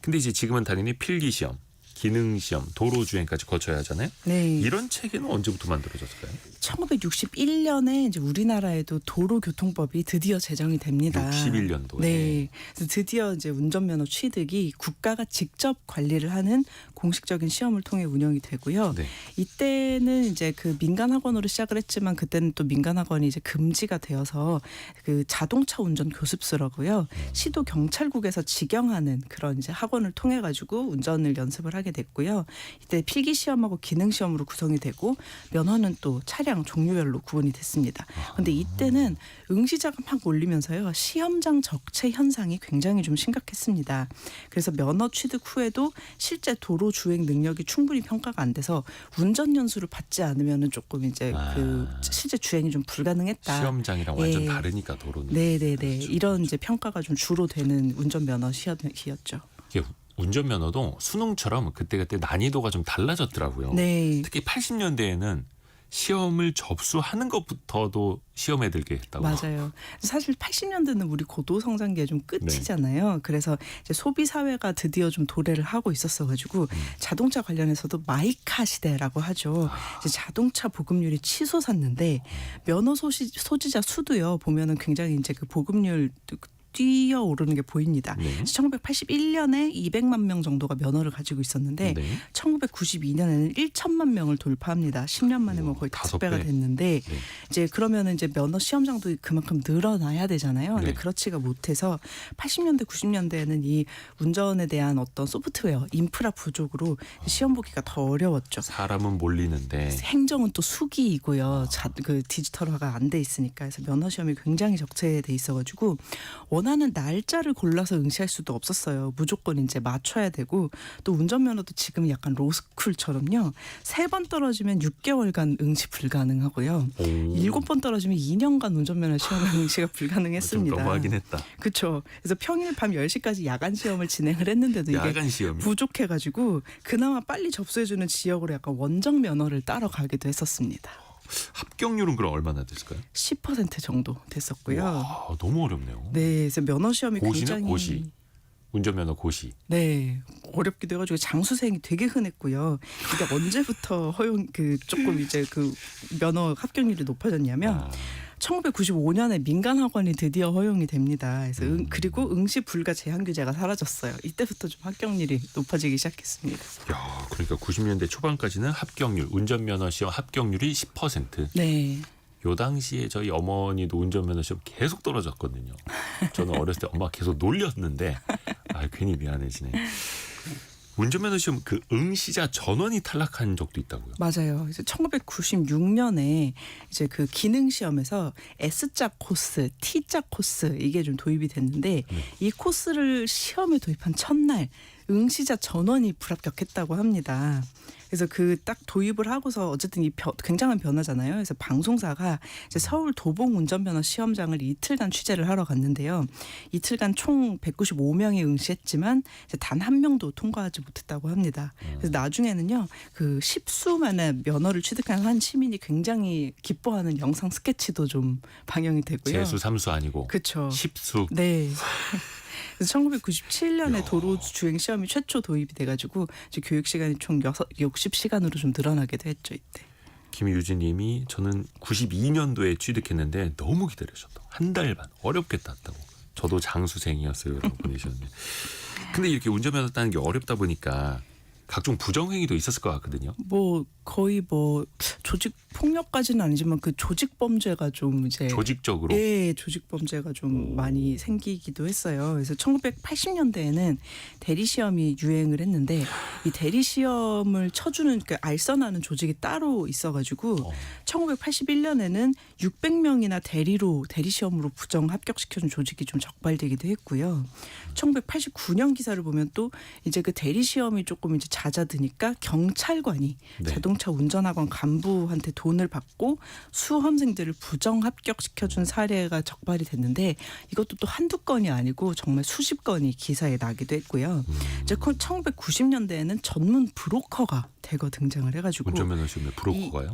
근데 이제 지금은 당연히 필기시험, 기능시험, 도로주행까지 거쳐야 하잖아요. 네. 이런 체계는 언제부터 만들어졌을까요? 1961년에 이제 우리나라에도 도로교통법이 드디어 제정이 됩니다. 61년도에. 네. 그래서 드디어 이제 운전면허 취득이 국가가 직접 관리를 하는 공식적인 시험을 통해 운영이 되고요. 네. 이때는 이제 그 민간 학원으로 시작을 했지만 그때는 또 민간 학원이 이제 금지가 되어서 그 자동차 운전 교습소라고요. 시도 경찰국에서 직영하는 그런 이제 학원을 통해 가지고 운전을 연습을 하게 됐고요. 이때 필기 시험하고 기능 시험으로 구성이 되고 면허는 또 차량 종류별로 구분이 됐습니다. 그런데 이때는 응시자가 막 몰리면서요. 시험장 적체 현상이 굉장히 좀 심각했습니다. 그래서 면허 취득 후에도 실제 도로 주행 능력이 충분히 평가가 안 돼서 운전 연수를 받지 않으면은 조금 이제 그 실제 주행이 좀 불가능했다. 시험장이랑 예. 완전 다르니까 도로는. 네네네. 그렇죠. 이런 이제 평가가 좀 주로 되는 운전 면허 시험이었죠. 이게 운전면허도 수능처럼 그때그때 난이도가 좀 달라졌더라고요. 네. 특히 80년대에는 시험을 접수하는 것부터도 시험에 들게 했다고. 맞아요. 사실 80년대는 우리 고도 성장기의 좀 끝이잖아요. 그래서 이제 소비 사회가 드디어 좀 도래를 하고 있었어가지고 자동차 관련해서도 마이카 시대라고 하죠. 이제 자동차 보급률이 치솟았는데 면허 소지자 수도요 보면은 굉장히 이제 그 보급률 뛰어오르는 게 보입니다. 네. 1981년에 200만 명 정도가 면허를 가지고 있었는데 네. 1992년에는 1천만 명을 돌파합니다. 10년 만에 뭐 거의 5배가 5배. 됐는데 네. 이제 그러면은 이제 면허 시험장도 그만큼 늘어나야 되잖아요. 근데 네. 그렇지가 못해서 80년대 90년대에는 이 운전에 대한 어떤 소프트웨어, 인프라 부족으로 시험 보기가 더 어려웠죠. 사람은 몰리는데 행정은 또 수기이고요. 그 디지털화가 안 돼 있으니까 그래서 면허 시험이 굉장히 적체돼 있어가지고 원하는 날짜를 골라서 응시할 수도 없었어요. 무조건 이제 맞춰야 되고 또 운전면허도 지금 약간 로스쿨처럼요. 3번 떨어지면 6개월간 응시 불가능하고요. 7번 떨어지면 2년간 운전면허 시험 응시가 좀 불가능했습니다. 너무하긴 했다. 그렇죠. 그래서 평일 밤 10시까지 야간 시험을 진행을 했는데도 이게 야간 시험이. 부족해가지고 그나마 빨리 접수해주는 지역으로 약간 원정 면허를 따라가기도 했었습니다. 합격률은 그럼 얼마나 됐을까요? 10% 정도 됐었고요. 와, 너무 어렵네요. 네, 그래서 면허 시험이 고시는 굉장히 고시. 운전면허 고시. 네, 어렵기도 해가지고 장수생이 되게 흔했고요. 그러니까 언제부터 허용 그 조금 이제 그 면허 합격률이 높아졌냐면 1995년에 민간 학원이 드디어 허용이 됩니다. 그래서 그리고 응시 불가 제한 규제가 사라졌어요. 이때부터 좀 합격률이 높아지기 시작했습니다. 야, 그러니까 90년대 초반까지는 합격률, 운전면허 시험 합격률이 10%. 네. 요 당시에 저희 어머니도 운전면허 시험 계속 떨어졌거든요. 저는 어렸을 때 엄마 계속 놀렸는데 괜히 미안해지네. 운전면허 시험 그 응시자 전원이 탈락한 적도 있다고요? 맞아요. 이제 1996년에 이제 그 기능 시험에서 S자 코스, T자 코스 이게 좀 도입이 됐는데 이 코스를 시험에 도입한 첫날 응시자 전원이 불합격했다고 합니다. 그래서 그 딱 도입을 하고서 어쨌든 굉장한 변화잖아요. 그래서 방송사가 이제 서울 도봉 운전면허 시험장을 이틀간 취재를 하러 갔는데요. 이틀간 총 195명이 응시했지만 단 한 명도 통과하지 못했다고 합니다. 그래서 나중에는요, 그 십수만에 면허를 취득한 한 시민이 굉장히 기뻐하는 영상 스케치도 좀 방영이 되고요. 재수, 삼수 아니고 그렇죠. 십수. 네. 그래서 1997년에 도로 주행 시험이 최초 도입이 돼가지고 이제 교육 시간이 총 60시간으로 좀 늘어나기도 했죠 이때. 김유진님이 저는 92년도에 취득했는데 너무 기다리셨다. 한 달 반 어렵겠다 했다고. 저도 장수생이었어요. 라고 보내셨는데. 근데 이렇게 운전면허 따는 게 어렵다 보니까 각종 부정행위도 있었을 것 같거든요. 뭐 거의 뭐 조직 폭력까지는 아니지만 그 조직 범죄가 좀 이제 조직적으로. 예, 조직 범죄가 좀 많이 생기기도 했어요. 그래서 1980년대에는 대리 시험이 유행을 했는데 이 대리 시험을 쳐주는 그 알선하는 조직이 따로 있어가지고 1981년에는 600명이나 대리 시험으로 부정 합격시켜준 조직이 좀 적발되기도 했고요. 1989년 기사를 보면 또 이제 그 대리 시험이 조금 이제 잦아드니까 경찰관이 네. 자동차 운전학원 간부한테 돈을 받고 수험생들을 부정 합격시켜준 사례가 적발이 됐는데 이것도 또 한두 건이 아니고 정말 수십 건이 기사에 나기도 했고요. 이제 1990년대에는 전문 브로커가 대거 등장을 해가지고 운전면허 시험에 브로커가요?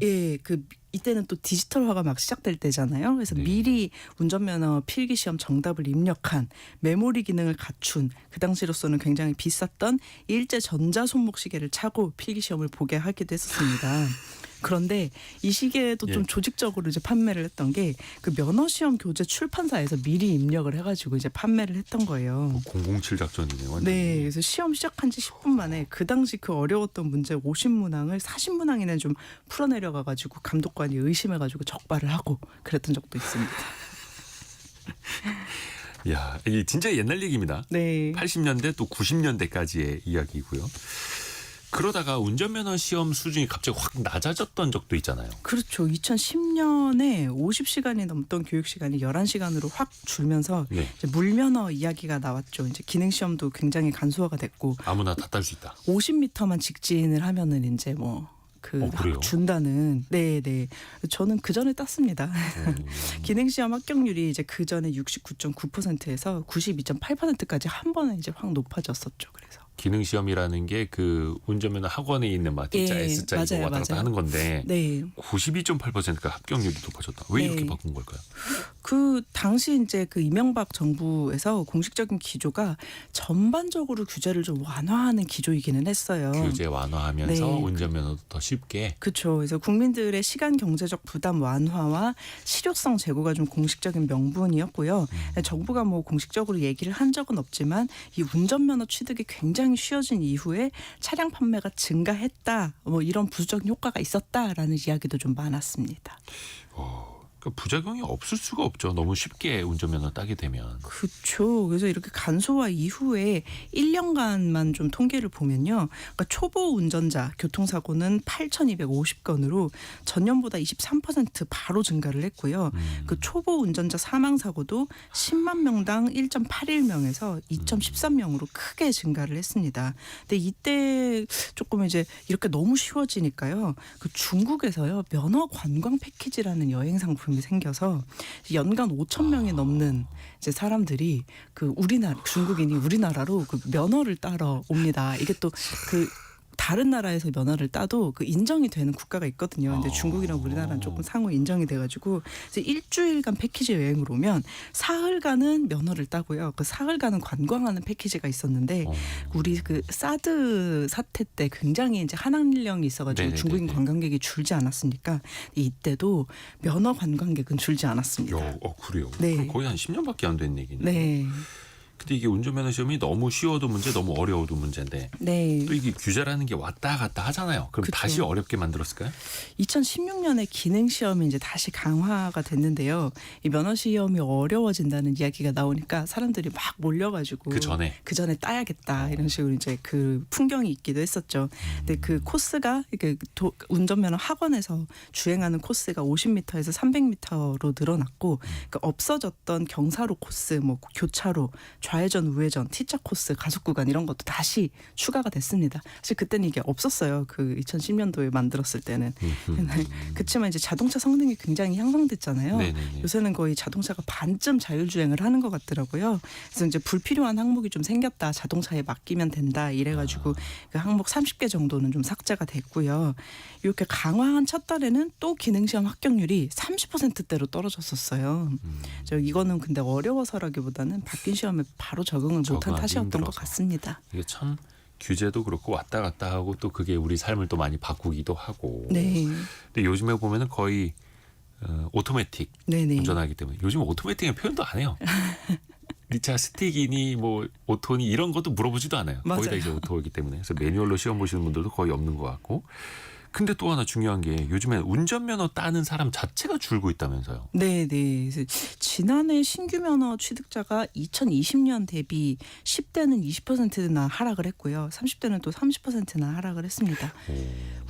이때는 또 디지털화가 막 시작될 때잖아요. 그래서 네. 미리 운전면허 필기시험 정답을 입력한 메모리 기능을 갖춘 그 당시로서는 굉장히 비쌌던 일제 전자손목시계를 차고 필기시험을 보게 하기도 했었습니다. 그런데 이 시계도 좀 조직적으로 이제 판매를 했던 게 그 면허시험 교재 출판사에서 미리 입력을 해가지고 이제 판매를 했던 거예요. 007 작전이네요. 완전히. 네, 그래서 시험 시작한 지 10분 만에 그 당시 그 어려웠던 문제 50문항을 40문항 이내 좀 풀어내려가가지고 감독관이 의심해가지고 적발을 하고 그랬던 적도 있습니다. 야, 이게 진짜 옛날 얘기입니다. 네. 80년대 또 90년대까지의 이야기고요. 그러다가 운전면허 시험 수준이 갑자기 확 낮아졌던 적도 있잖아요. 그렇죠. 2010년에 50시간이 넘던 교육 시간이 11시간으로 확 줄면서 네. 이제 물면허 이야기가 나왔죠. 이제 기능 시험도 굉장히 간소화가 됐고 아무나 다 딸 수 있다. 50m만 직진을 하면은 이제 뭐 그래요? 준다는. 네. 저는 그 전에 땄습니다. 기능 시험 합격률이 이제 그 전에 69.9%에서 92.8%까지 한 번에 이제 확 높아졌었죠. 그래서. 기능 시험이라는 게 그 운전면허 학원에 있는 막 D자, S자 이거 맞아요, 왔다 갔다 맞아요. 하는 건데 네. 92.8%가 합격률이 높아졌다. 왜 네. 이렇게 바꾼 걸까요? 그 당시 이제 그 이명박 정부에서 공식적인 기조가 전반적으로 규제를 좀 완화하는 기조이기는 했어요. 규제 완화하면서 네. 운전면허도 더 쉽게. 그렇죠. 그래서 국민들의 시간 경제적 부담 완화와 실효성 제고가 좀 공식적인 명분이었고요. 정부가 뭐 공식적으로 얘기를 한 적은 없지만 이 운전면허 취득이 굉장히 쉬워진 이후에 차량 판매가 증가했다. 뭐 이런 부수적인 효과가 있었다라는 이야기도 좀 많았습니다. 그러니까 부작용이 없을 수가 없죠. 너무 쉽게 운전면허 따게 되면. 그렇죠. 그래서 이렇게 간소화 이후에 1년간만 좀 통계를 보면요. 그러니까 초보 운전자 교통사고는 8,250건으로 전년보다 23% 바로 증가를 했고요. 그 초보 운전자 사망사고도 10만 명당 1.81명에서 2.13명으로 크게 증가를 했습니다. 근데 이때 조금 이제 이렇게 너무 쉬워지니까요. 그 중국에서요. 면허 관광 패키지라는 여행 상품 이 생겨서 연간 5천 명이 넘는 이제 사람들이 그 중국인이 우리나라로 그 면허를 따러 옵니다. 이게 또 그 다른 나라에서 면허를 따도 그 인정이 되는 국가가 있거든요. 근데 중국이랑 우리나라는 조금 상호 인정이 돼가지고 이제 일주일간 패키지 여행을 오면 사흘간은 면허를 따고요. 그 사흘간은 관광하는 패키지가 있었는데 우리 그 사드 사태 때 굉장히 이제 한한령이 있어가지고 네네네네. 중국인 관광객이 줄지 않았습니까? 이때도 면허 관광객은 줄지 않았습니다. 그래요. 네. 그럼 거의 한 10년밖에 안 된 얘기네요. 네. 근데 이게 운전면허 시험이 너무 쉬워도 문제, 너무 어려워도 문제인데 네. 또 이게 규제라는 게 왔다 갔다 하잖아요. 그럼 그쵸. 다시 어렵게 만들었을까요? 2016년에 기능 시험이 이제 다시 강화가 됐는데요. 이 면허 시험이 어려워진다는 이야기가 나오니까 사람들이 막 몰려가지고 그 전에 따야겠다 이런 식으로 이제 그 풍경이 있기도 했었죠. 근데 그 코스가 이렇게 운전면허 학원에서 주행하는 코스가 50m에서 300m로 늘어났고 그러니까 없어졌던 경사로 코스, 뭐 교차로, 좌회전, 우회전, T자 코스, 가속 구간 이런 것도 다시 추가가 됐습니다. 사실 그때는 이게 없었어요. 그 2010년도에 만들었을 때는. 그렇지만 이제 자동차 성능이 굉장히 향상됐잖아요. 네네네. 요새는 거의 자동차가 반쯤 자율주행을 하는 것 같더라고요. 그래서 이제 불필요한 항목이 좀 생겼다. 자동차에 맡기면 된다. 이래가지고 그 항목 30개 정도는 좀 삭제가 됐고요. 이렇게 강화한 첫 달에는 또 기능시험 합격률이 30%대로 떨어졌었어요. 이거는 근데 어려워서라기보다는 바뀐 시험에 바로 적응을 못한 적응하기 탓이었던 것 힘들어서. 같습니다. 이게 참 규제도 그렇고 왔다 갔다 하고 또 그게 우리 삶을 또 많이 바꾸기도 하고. 네, 근데 요즘에 보면은 거의 오토매틱 네네. 운전하기 때문에 요즘 오토매틱의 표현도 안 해요. 네 차 스틱이니 뭐 오토니 이런 것도 물어보지도 않아요. 거의 다 맞아요. 이제 오토이기 때문에. 그래서 매뉴얼로 시험 보시는 분들도 거의 없는 것 같고. 근데 또 하나 중요한 게 요즘에 운전면허 따는 사람 자체가 줄고 있다면서요. 네. 그래서 지난해 신규 면허 취득자가 2020년 대비 10대는 20%나 하락을 했고요. 30대는 또 30%나 하락을 했습니다.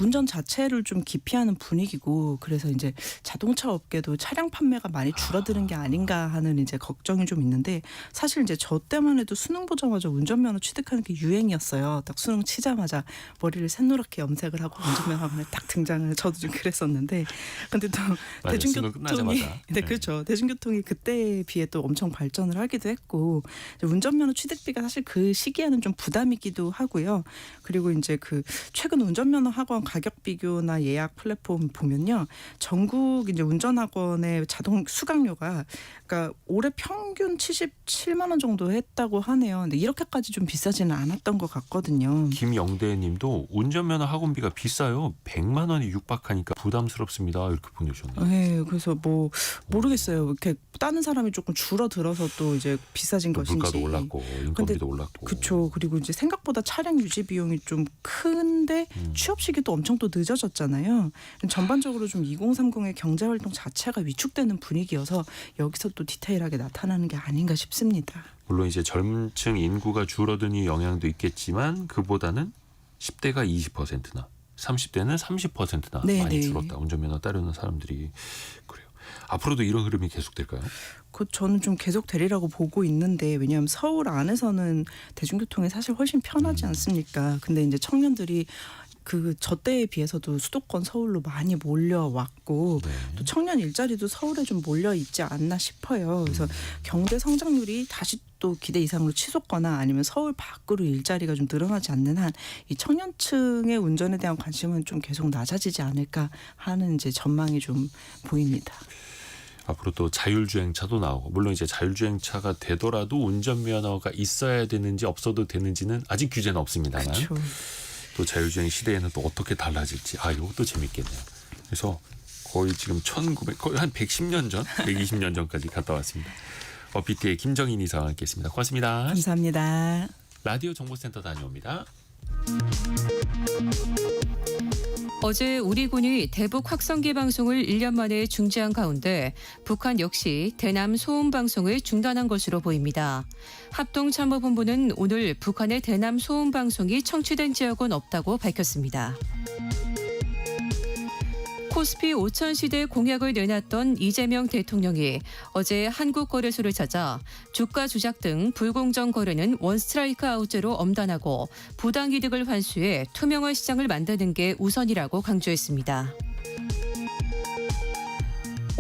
운전 자체를 좀 기피하는 분위기고 그래서 이제 자동차 업계도 차량 판매가 많이 줄어드는 게 아닌가 하는 이제 걱정이 좀 있는데 사실 이제 저 때만 해도 수능 보자마자 운전면허 취득하는 게 유행이었어요. 딱 수능 치자마자 머리를 샛노랗게 염색을 하고 운전면허 딱 등장을 저도 좀 그랬었는데 근데 또 맞아요. 수능 대중교통이 끝나자마자. 네, 그렇죠. 대중교통이 그때에 비해 또 엄청 발전을 하기도 했고 이제 운전면허 취득비가 사실 그 시기에는 좀 부담이기도 하고요. 그리고 이제 그 최근 운전면허 학원 가격 비교나 예약 플랫폼 보면요. 전국 이제 운전학원의 자동 수강료가 그러니까 올해 평균 77만 원 정도 했다고 하네요. 근데 이렇게까지 좀 비싸지는 않았던 것 같거든요. 김영대님도 운전면허 학원비가 비싸요. 100만 원이 육박하니까 부담스럽습니다. 이렇게 보내주셨네요. 네, 그래서 뭐 모르겠어요. 이렇게 따는 사람이 조금 줄어들어서 또 이제 비싸진 또 것인지. 물가도 올랐고 인건비도 올랐고. 그렇죠. 그리고 이제 생각보다 차량 유지 비용이 좀 큰데 취업 시기도 엄청 또 늦어졌잖아요. 전반적으로 좀 2030의 경제 활동 자체가 위축되는 분위기여서 여기서 또 디테일하게 나타나는 게 아닌가 싶습니다. 물론 이제 젊은층 인구가 줄어드는 영향도 있겠지만 그보다는 10대가 20%나 30대는 30%나 네, 많이 네. 줄었다. 운전면허 따르는 사람들이 그래요. 앞으로도 이런 흐름이 계속될까요? 저는 좀 계속 되리라고 보고 있는데 왜냐하면 서울 안에서는 대중교통이 사실 훨씬 편하지 않습니까? 근데 이제 청년들이 그 저 때에 비해서도 수도권 서울로 많이 몰려왔고 네. 또 청년 일자리도 서울에 좀 몰려 있지 않나 싶어요. 그래서 경제 성장률이 다시 또 기대 이상으로 치솟거나 아니면 서울 밖으로 일자리가 좀 늘어나지 않는 한 이 청년층의 운전에 대한 관심은 좀 계속 낮아지지 않을까 하는 이제 전망이 좀 보입니다. 앞으로 또 자율주행차도 나오고 물론 이제 자율주행차가 되더라도 운전면허가 있어야 되는지 없어도 되는지는 아직 규제는 없습니다만 그렇죠. 또 자율주행 시대에는 또 어떻게 달라질지 이것도 재밌겠네요. 그래서 거의 지금 거의 한 110년 전, 120년 전까지 갔다 왔습니다. BT의 김정인 이사와 함께했습니다. 고맙습니다. 감사합니다. 라디오 정보센터 다녀옵니다. 어제 우리 군이 대북 확성기 방송을 1년 만에 중지한 가운데 북한 역시 대남 소음 방송을 중단한 것으로 보입니다. 합동참모본부는 오늘 북한의 대남 소음 방송이 청취된 지역은 없다고 밝혔습니다. 코스피 5000 시대 공약을 내놨던 이재명 대통령이 어제 한국거래소를 찾아 주가 조작 등 불공정 거래는 원스트라이크 아웃제로 엄단하고 부당이득을 환수해 투명한 시장을 만드는 게 우선이라고 강조했습니다.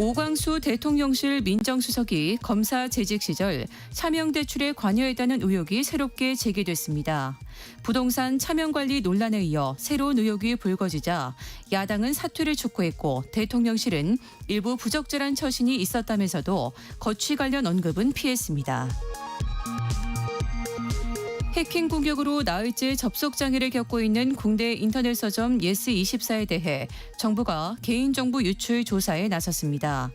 오광수 대통령실 민정수석이 검사 재직 시절 차명 대출에 관여했다는 의혹이 새롭게 제기됐습니다. 부동산 차명관리 논란에 이어 새로운 의혹이 불거지자 야당은 사퇴를 촉구했고 대통령실은 일부 부적절한 처신이 있었다면서도 거취 관련 언급은 피했습니다. 해킹 공격으로 나흘째 접속 장애를 겪고 있는 국내 인터넷 서점 예스24에 대해 정부가 개인정보 유출 조사에 나섰습니다.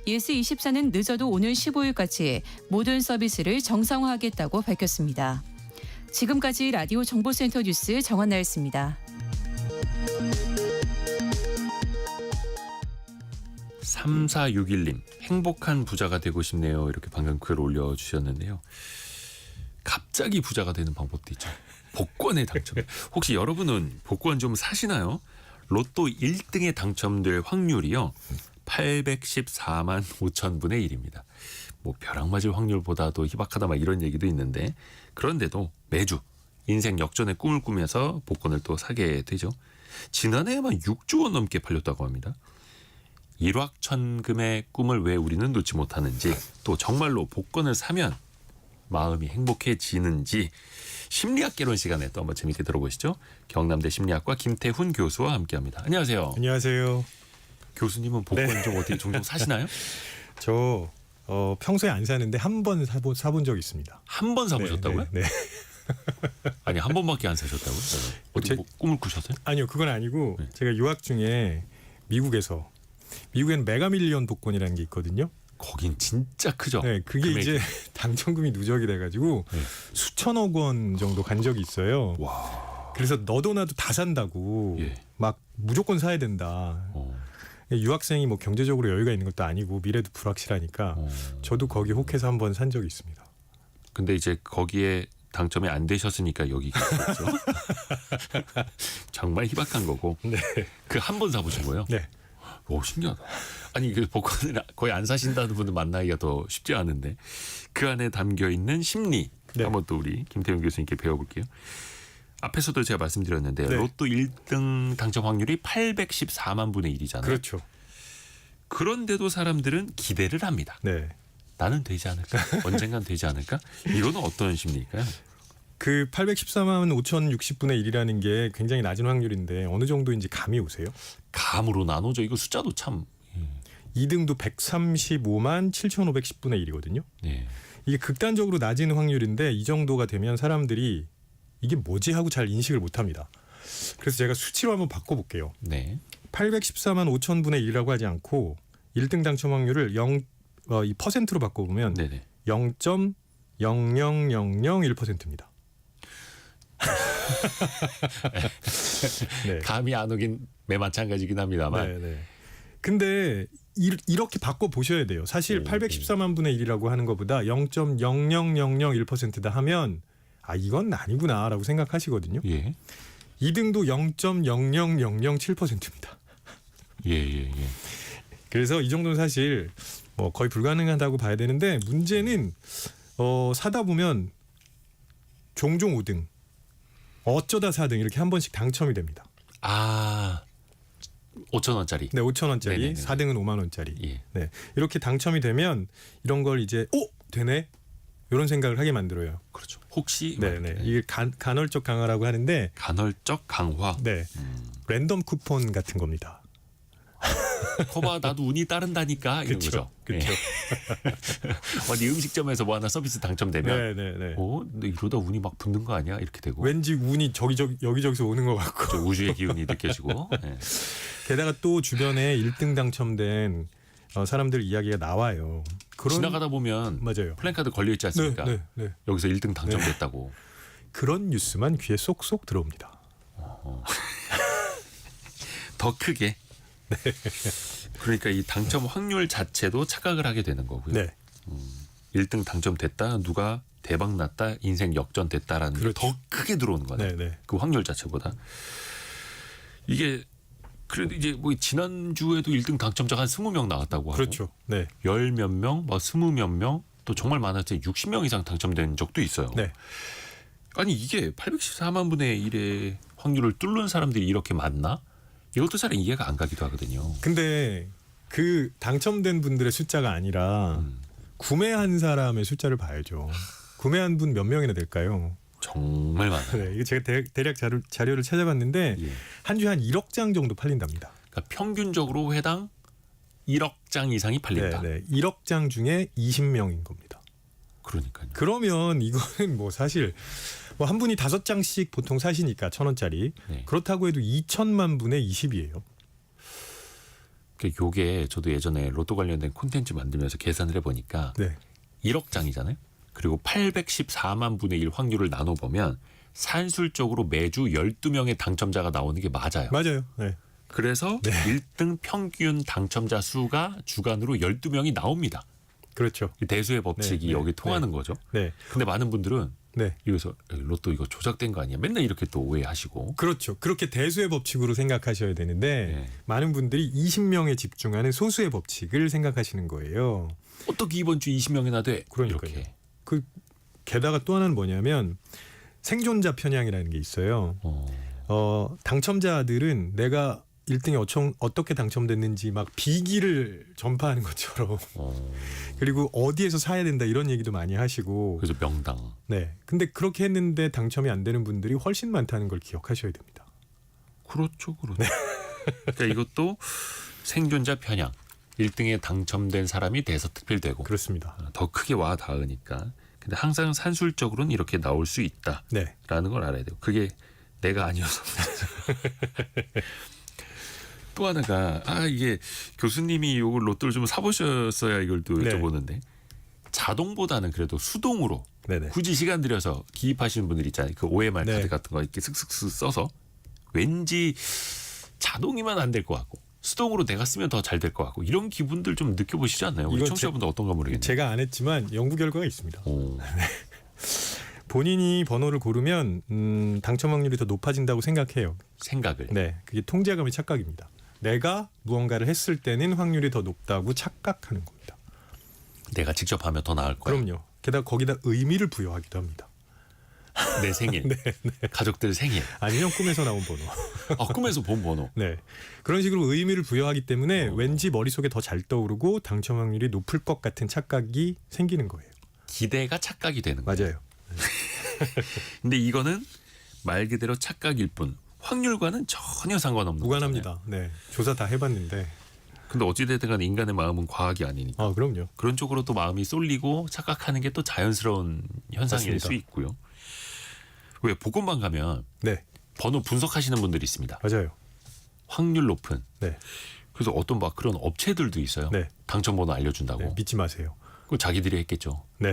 예스24는 늦어도 오는 15일까지 모든 서비스를 정상화하겠다고 밝혔습니다. 지금까지 라디오 정보센터 뉴스 정한나였습니다. 3461님 행복한 부자가 되고 싶네요. 이렇게 방금 글 올려주셨는데요. 갑자기 부자가 되는 방법도 있죠. 복권에 당첨. 혹시 여러분은 복권 좀 사시나요? 로또 1등에 당첨될 확률이요. 814만 5천분의 1입니다. 뭐 벼락 맞을 확률보다도 희박하다 막 이런 얘기도 있는데 그런데도 매주 인생 역전의 꿈을 꾸면서 복권을 또 사게 되죠. 지난해에만 6조 원 넘게 팔렸다고 합니다. 일확천금의 꿈을 왜 우리는 놓지 못하는지 또 정말로 복권을 사면 마음이 행복해지는지 심리학 개론 시간에 또 한번 재밌게 들어보시죠. 경남대 심리학과 김태훈 교수와 함께합니다. 안녕하세요. 안녕하세요. 교수님은 복권 좀 어떻게 종종 사시나요? 저 평소에 안 사는데 한 번 사본 적이 있습니다. 한 번 사보셨다고요? 네. 아니 한 번밖에 안 사셨다고요? 어떻게 뭐 꿈을 꾸셨어요? 아니요, 그건 아니고 네. 제가 유학 중에 미국에는 메가밀리언 복권이라는 게 있거든요. 거긴 진짜 크죠. 네, 그게 금액이. 이제 당첨금이 누적이 돼가지고 네. 수천억 원 정도 간 적이 있어요. 와. 그래서 너도 나도 다 산다고 예. 막 무조건 사야 된다. 유학생이 뭐 경제적으로 여유가 있는 것도 아니고 미래도 불확실하니까 저도 거기 혹해서 한번 산 적이 있습니다. 근데 이제 거기에 당첨이 안 되셨으니까 여기 계셨죠. 정말 희박한 거고. 네. 그 한 번 사보신 거예요? 네. 오 신기하다. 아니 그 복권을 거의 안 사신다는 분들 만나기가 더 쉽지 않은데 그 안에 담겨 있는 심리 네. 한번 또 우리 김태훈 교수님께 배워볼게요. 앞에서도 제가 말씀드렸는데 네. 로또 1등 당첨 확률이 814만 분의 1이잖아요. 그렇죠. 그런데도 사람들은 기대를 합니다. 네. 나는 되지 않을까? 언젠간 되지 않을까? 이거는 어떤 심리일까요? 그 814만 5,060분의 1이라는 게 굉장히 낮은 확률인데 어느 정도인지 감이 오세요? 감으로 나누죠. 이거 숫자도 참. 2등도 135만 7,510분의 1이거든요. 네. 이게 극단적으로 낮은 확률인데 이 정도가 되면 사람들이 이게 뭐지 하고 잘 인식을 못합니다. 그래서 제가 수치로 한번 바꿔볼게요. 네. 814만 5천분의 1이라고 하지 않고 1등 당첨 확률을 이 퍼센트로 바꿔보면 네네. 0.00001%입니다. 네. 감이 안 오긴 매 마찬가지긴 합니다만. 네, 네. 근데 이렇게 바꿔 보셔야 돼요. 사실 814만 분의 1이라고 하는 것보다 0.00001%다 하면 아 이건 아니구나라고 생각하시거든요. 예. 2등도 0.00007%입니다. 예. 그래서 이 정도는 사실 뭐 거의 불가능하다고 봐야 되는데 문제는 사다 보면 종종 5등, 어쩌다 4등 이렇게 한 번씩 당첨이 됩니다. 아, 5,000원짜리. 네, 5,000원짜리, 네네네. 4등은 5만 원짜리. 예. 네, 이렇게 당첨이 되면 이런 걸 이제 되네 이런 생각을 하게 만들어요. 그렇죠. 혹시 네. 이게 간헐적 강화라고 하는데 간헐적 강화. 네, 랜덤 쿠폰 같은 겁니다. 거봐 나도 운이 따른다니까 이런 거죠. 그렇죠. 예. 어디 음식점에서 뭐 하나 서비스 당첨되면 네. 근데 이러다 운이 막 붙는 거 아니야? 이렇게 되고 왠지 운이 여기저기서 오는 것 같고. 저 우주의 기운이 느껴지고. 예. 게다가 또 주변에 1등 당첨된 사람들 이야기가 나와요. 지나가다 보면 맞아요. 플랜카드 걸려 있지 않습니까? 네. 여기서 1등 당첨됐다고. 그런 뉴스만 귀에 쏙쏙 들어옵니다. 더 크게. 그러니까 이 당첨 확률 자체도 착각을 하게 되는 거고요. 네. 1등 당첨됐다, 누가 대박 났다, 인생 역전됐다라는 게 더 크게 들어오는 거예요. 네. 그 확률 자체보다. 이게 그래도 이제 뭐 지난주에도 1등 당첨자가 한 20명 나왔다고 하고 그렇죠. 네. 10몇 명, 뭐 20몇 명, 또 정말 많았을 때 60명 이상 당첨된 적도 있어요. 네. 아니 이게 814만 분의 1의 확률을 뚫는 사람들이 이렇게 많나? 이것도 잘 이해가 안 가기도 하거든요. 근데 그 당첨된 분들의 숫자가 아니라 구매한 사람의 숫자를 봐야죠. 구매한 분 몇 명이나 될까요? 정말 많아요. 네, 이거 제가 대략 자료를 찾아봤는데 예. 한 주에 한 1억 장 정도 팔린답니다. 그러니까 평균적으로 해당 1억 장 이상이 팔린다. 네. 1억 장 중에 20명인 겁니다. 그러니까요. 그러면 이거는 뭐 사실 뭐 한 분이 5장씩 보통 사시니까 1,000원짜리. 네. 그렇다고 해도 2천만 분의 20이에요. 요게 저도 예전에 로또 관련된 콘텐츠 만들면서 계산을 해보니까 네. 1억 장이잖아요. 그리고 814만 분의 1 확률을 나눠보면 산술적으로 매주 12명의 당첨자가 나오는 게 맞아요. 맞아요. 네. 그래서 네. 1등 평균 당첨자 수가 주간으로 12명이 나옵니다. 그렇죠. 이 대수의 법칙이 네, 네, 여기 통하는 거죠. 네. 근데 많은 분들은 네. 여기서 로또 이거 조작된 거 아니야? 맨날 이렇게 또 오해하시고. 그렇죠. 그렇게 대수의 법칙으로 생각하셔야 되는데 네. 많은 분들이 20명에 집중하는 소수의 법칙을 생각하시는 거예요. 어떻게 이번 주 20명이나 돼? 그러니까요. 이렇게. 게다가 또 하나는 뭐냐면 생존자 편향이라는 게 있어요. 당첨자들은 내가 1등에 어떻게 당첨됐는지 막 비기를 전파하는 것처럼 그리고 어디에서 사야 된다 이런 얘기도 많이 하시고 그래서 명당. 네. 근데 그렇게 했는데 당첨이 안 되는 분들이 훨씬 많다는 걸 기억하셔야 됩니다. 그렇죠. 그러니까 이것도 생존자 편향. 1등에 당첨된 사람이 대서특필되고 그렇습니다. 더 크게 와 닿으니까. 근데 항상 산술적으로는 이렇게 나올 수 있다라는 네. 걸 알아야 돼요. 그게 내가 아니어서. 또 하나가 이게 교수님이 이걸 로또를 좀 사보셨어야 이걸 또 네. 여쭤보는데 자동보다는 그래도 수동으로 네네. 굳이 시간 들여서 기입하시는 분들 있잖아요. 그 OMR 네. 카드 같은 거 이렇게 슥슥슥 써서 왠지 자동이면 안 될 것 같고 수동으로 내가 쓰면 더 잘 될 것 같고 이런 기분들 좀 느껴보시지 않나요? 우리 이건 청취자분들 어떤가 모르겠네요. 제가 안 했지만 연구 결과가 있습니다. 오. 본인이 번호를 고르면 당첨 확률이 더 높아진다고 생각해요. 생각을. 네, 그게 통제감의 착각입니다. 내가 무언가를 했을 때는 확률이 더 높다고 착각하는 겁니다. 내가 직접 하면 더 나을 거야. 그럼요. 게다가 거기다 의미를 부여하기도 합니다. 내 생일, 가족들 생일, 아니면 꿈에서 나온 번호. 꿈에서 본 번호. 네, 그런 식으로 의미를 부여하기 때문에 왠지 머릿속에 더 잘 떠오르고 당첨 확률이 높을 것 같은 착각이 생기는 거예요. 기대가 착각이 되는 거예요. 맞아요. 근데 이거는 말 그대로 착각일 뿐 확률과는 전혀 상관없는 거잖아요. 무관합니다. 네, 조사 다 해봤는데. 근데 어찌됐든 간에 인간의 마음은 과학이 아니니까 그럼요. 그런 쪽으로 또 마음이 쏠리고 착각하는 게 또 자연스러운 현상일 맞습니다. 수 있고요. 왜 보건방 가면 네, 번호 분석하시는 분들이 있습니다. 맞아요. 확률 높은. 네, 그래서 어떤 막 그런 업체들도 있어요. 네. 당첨번호 알려준다고. 네, 믿지 마세요. 그거 자기들이 했겠죠. 네,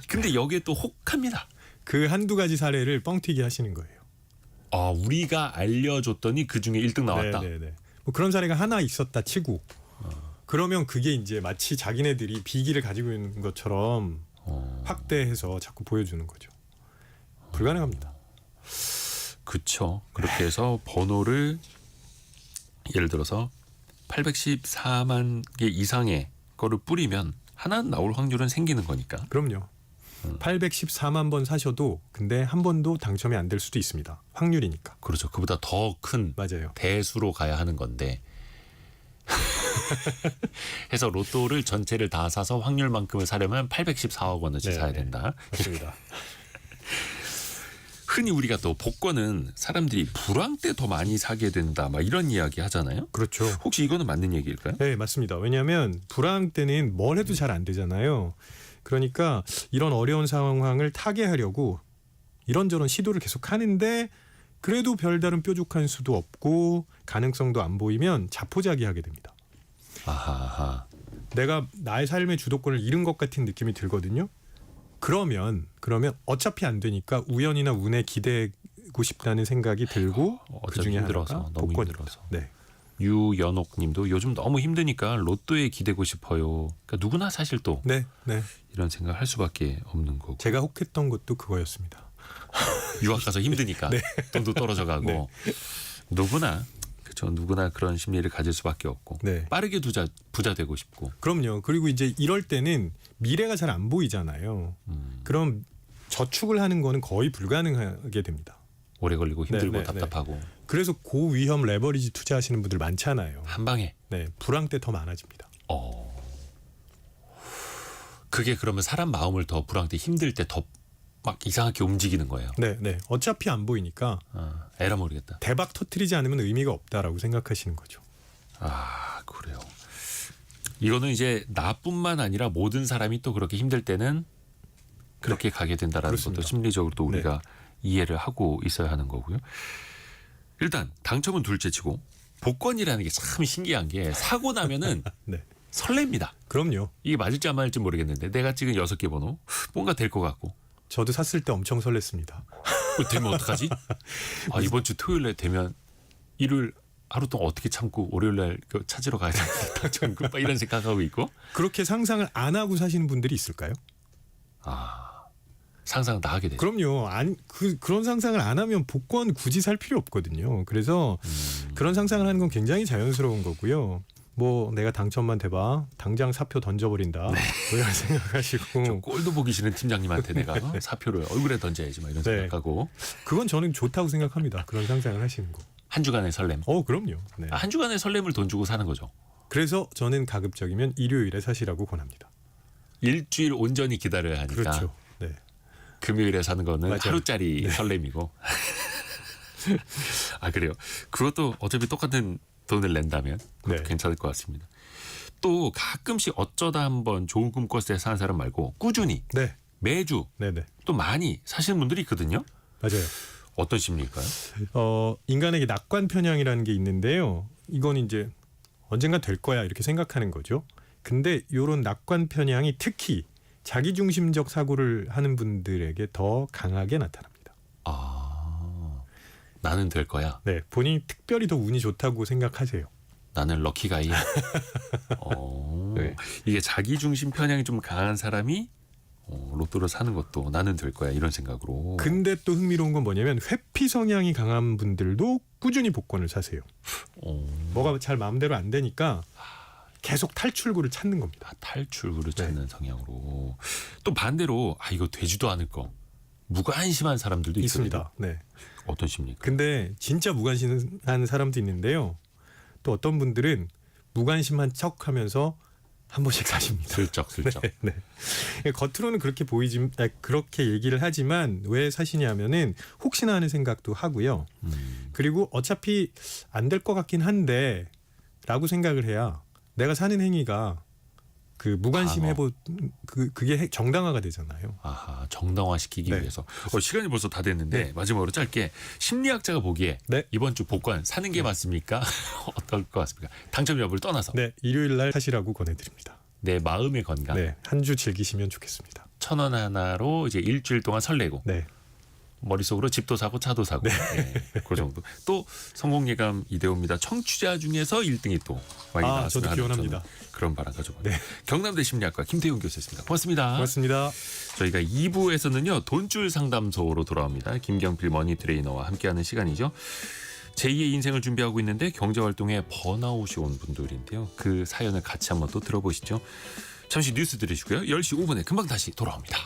근데 여기에 또 혹합니다. 그 한두 가지 사례를 뻥튀기 하시는 거예요. 우리가 알려줬더니 그중에 1등 나왔다. 네, 네, 네. 뭐 그런 사례가 하나 있었다 치고 그러면 그게 이제 마치 자기네들이 비기를 가지고 있는 것처럼 확대해서 자꾸 보여주는 거죠. 불가능합니다. 그렇죠. 그렇게 해서 번호를 예를 들어서 814만 개 이상의 거를 뿌리면 하나 나올 확률은 생기는 거니까. 그럼요. 814만 번 사셔도 근데 한 번도 당첨이 안 될 수도 있습니다. 확률이니까. 그렇죠. 그보다 더 큰 맞아요. 대수로 가야 하는 건데 해서 로또를 전체를 다 사서 확률만큼을 사려면 814억 원어치 네, 사야 네. 된다. 맞습니다. 흔히 우리가 또 복권은 사람들이 불황 때 더 많이 사게 된다 막 이런 이야기 하잖아요. 그렇죠. 혹시 이거는 맞는 얘기일까요? 네, 맞습니다. 왜냐하면 불황 때는 뭘 해도 잘 안 되잖아요. 그러니까 이런 어려운 상황을 타개하려고 이런저런 시도를 계속 하는데 그래도 별다른 뾰족한 수도 없고 가능성도 안 보이면 자포자기하게 됩니다. 아하. 내가 나의 삶의 주도권을 잃은 것 같은 느낌이 들거든요. 그러면 어차피 안 되니까 우연이나 운에 기대고 싶다는 생각이 들고 그 어차피 중에 힘들어서, 하나가 너무 복권입니다. 힘들어서. 네, 유연옥님도 요즘 너무 힘드니까 로또에 기대고 싶어요. 그러니까 누구나 사실 또 네, 네. 이런 생각을 할 수밖에 없는 거고. 제가 혹했던 것도 그거였습니다. 유학 가서 힘드니까 돈도 떨어져 가고 네. 누구나 그렇죠. 누구나 그런 심리를 가질 수밖에 없고 네. 빠르게 부자 되고 싶고. 그럼요. 그리고 이제 이럴 때는 미래가 잘 안 보이잖아요. 그럼 저축을 하는 거는 거의 불가능하게 됩니다. 오래 걸리고 힘들고 네, 네, 답답하고 그래서 고위험 레버리지 투자하시는 분들 많잖아요. 한 방에. 네, 불황 때 더 많아집니다. 그게 그러면 사람 마음을 더 불황 때 힘들 때 더 막 이상하게 움직이는 거예요. 네, 네. 어차피 안 보이니까 에라 모르겠다. 대박 터트리지 않으면 의미가 없다라고 생각하시는 거죠. 그래요. 이거는 이제 나뿐만 아니라 모든 사람이 또 그렇게 힘들 때는 그렇게 가게 된다라는 그렇습니다. 것도 심리적으로 또 네. 우리가 이해를 하고 있어야 하는 거고요. 일단 당첨은 둘째치고 복권이라는 게 참 신기한 게 사고 나면은 네. 설렙니다. 그럼요. 이게 맞을지 안 맞을지 모르겠는데 내가 찍은 6개 번호 뭔가 될 것 같고 저도 샀을 때 엄청 설렜습니다. 되면 어떡하지? 아, 이번 주 토요일에 되면 일요일 하루 동안 어떻게 참고 월요일날 찾으러 가야 되나 당첨 이런 생각하고 있고 그렇게 상상을 안 하고 사시는 분들이 있을까요? 상상을 다 하게 되죠. 그럼요. 그런 상상을 안 하면 복권 굳이 살 필요 없거든요. 그래서 그런 상상을 하는 건 굉장히 자연스러운 거고요. 뭐 내가 당첨만 돼봐 당장 사표 던져버린다 뭐 이런 생각하시고 좀 꼴도 보기 싫은 팀장님한테 내가 사표를 얼굴에 던져야지 막 이런 네. 생각하고 그건 저는 좋다고 생각합니다. 그런 상상을 하시는 거. 한 주간의 설렘. 그럼요. 네. 한 주간의 설렘을 돈 주고 사는 거죠. 그래서 저는 가급적이면 일요일에 사시라고 권합니다. 일주일 온전히 기다려야 하니까 그렇죠. 네. 금요일에 사는 거는 맞아요. 하루짜리 네. 설렘이고. 아 그래요. 그것도 어차피 똑같은 돈을 낸다면 그것도 네. 괜찮을 것 같습니다. 또 가끔씩 어쩌다 한번 좋은 꿈 꿨을 때 사는 사람 말고 꾸준히 네. 매주 네네. 또 많이 사시는 분들이 있거든요. 맞아요. 어떤 심리일까요? 인간에게 낙관 편향이라는 게 있는데요. 이건 이제 언젠가 될 거야 이렇게 생각하는 거죠. 근데 이런 낙관 편향이 특히 자기중심적 사고를 하는 분들에게 더 강하게 나타납니다. 나는 될 거야. 네, 본인이 특별히 더 운이 좋다고 생각하세요. 나는 럭키가이야. 네. 이게 자기중심 편향이 좀 강한 사람이 로또를 사는 것도 나는 될 거야 이런 생각으로. 근데 또 흥미로운 건 뭐냐면 회피 성향이 강한 분들도 꾸준히 복권을 사세요. 뭐가 잘 마음대로 안 되니까 계속 탈출구를 찾는 겁니다. 탈출구를 찾는 성향으로. 또 반대로 이거 되지도 않을 거. 무관심한 사람들도 있습니다. 네. 어떤 심리일까요? 근데 진짜 무관심한 사람도 있는데요. 또 어떤 분들은 무관심한 척하면서 한 번씩 사십니다. 슬쩍. 네. 겉으로는 그렇게 그렇게 얘기를 하지만 왜 사시냐면은 혹시나 하는 생각도 하고요. 그리고 어차피 안 될 것 같긴 한데라고 생각을 해야 내가 사는 행위가 그 무관심 해보 그게 정당화가 되잖아요. 아하, 정당화시키기 네. 위해서. 시간이 벌써 다 됐는데 네. 마지막으로 짧게 심리학자가 보기에 네. 이번 주 복권 사는 게 맞습니까? 어떨 것 같습니까? 당첨 여부를 떠나서 네, 일요일 날 사시라고 권해드립니다. 내 마음의 건강. 네, 한 주 즐기시면 좋겠습니다. 1,000원 하나로 이제 일주일 동안 설레고 네, 머릿속으로 집도 사고 차도 사고 그 정도. 또 성공 예감 이대호입니다. 청취자 중에서 1등이 또 많이 나왔으면 저도 하는 기원합니다. 저는 그런 바람 가져봅니다. 네. 경남대 심리학과 김태훈 교수였습니다. 고맙습니다. 고맙습니다. 저희가 2부에서는요 돈줄 상담소로 돌아옵니다. 김경필 머니 트레이너와 함께하는 시간이죠. 제2의 인생을 준비하고 있는데 경제활동에 번아웃이 온 분들인데요. 그 사연을 같이 한번 또 들어보시죠. 잠시 뉴스 들으시고요. 10시 5분에 금방 다시 돌아옵니다.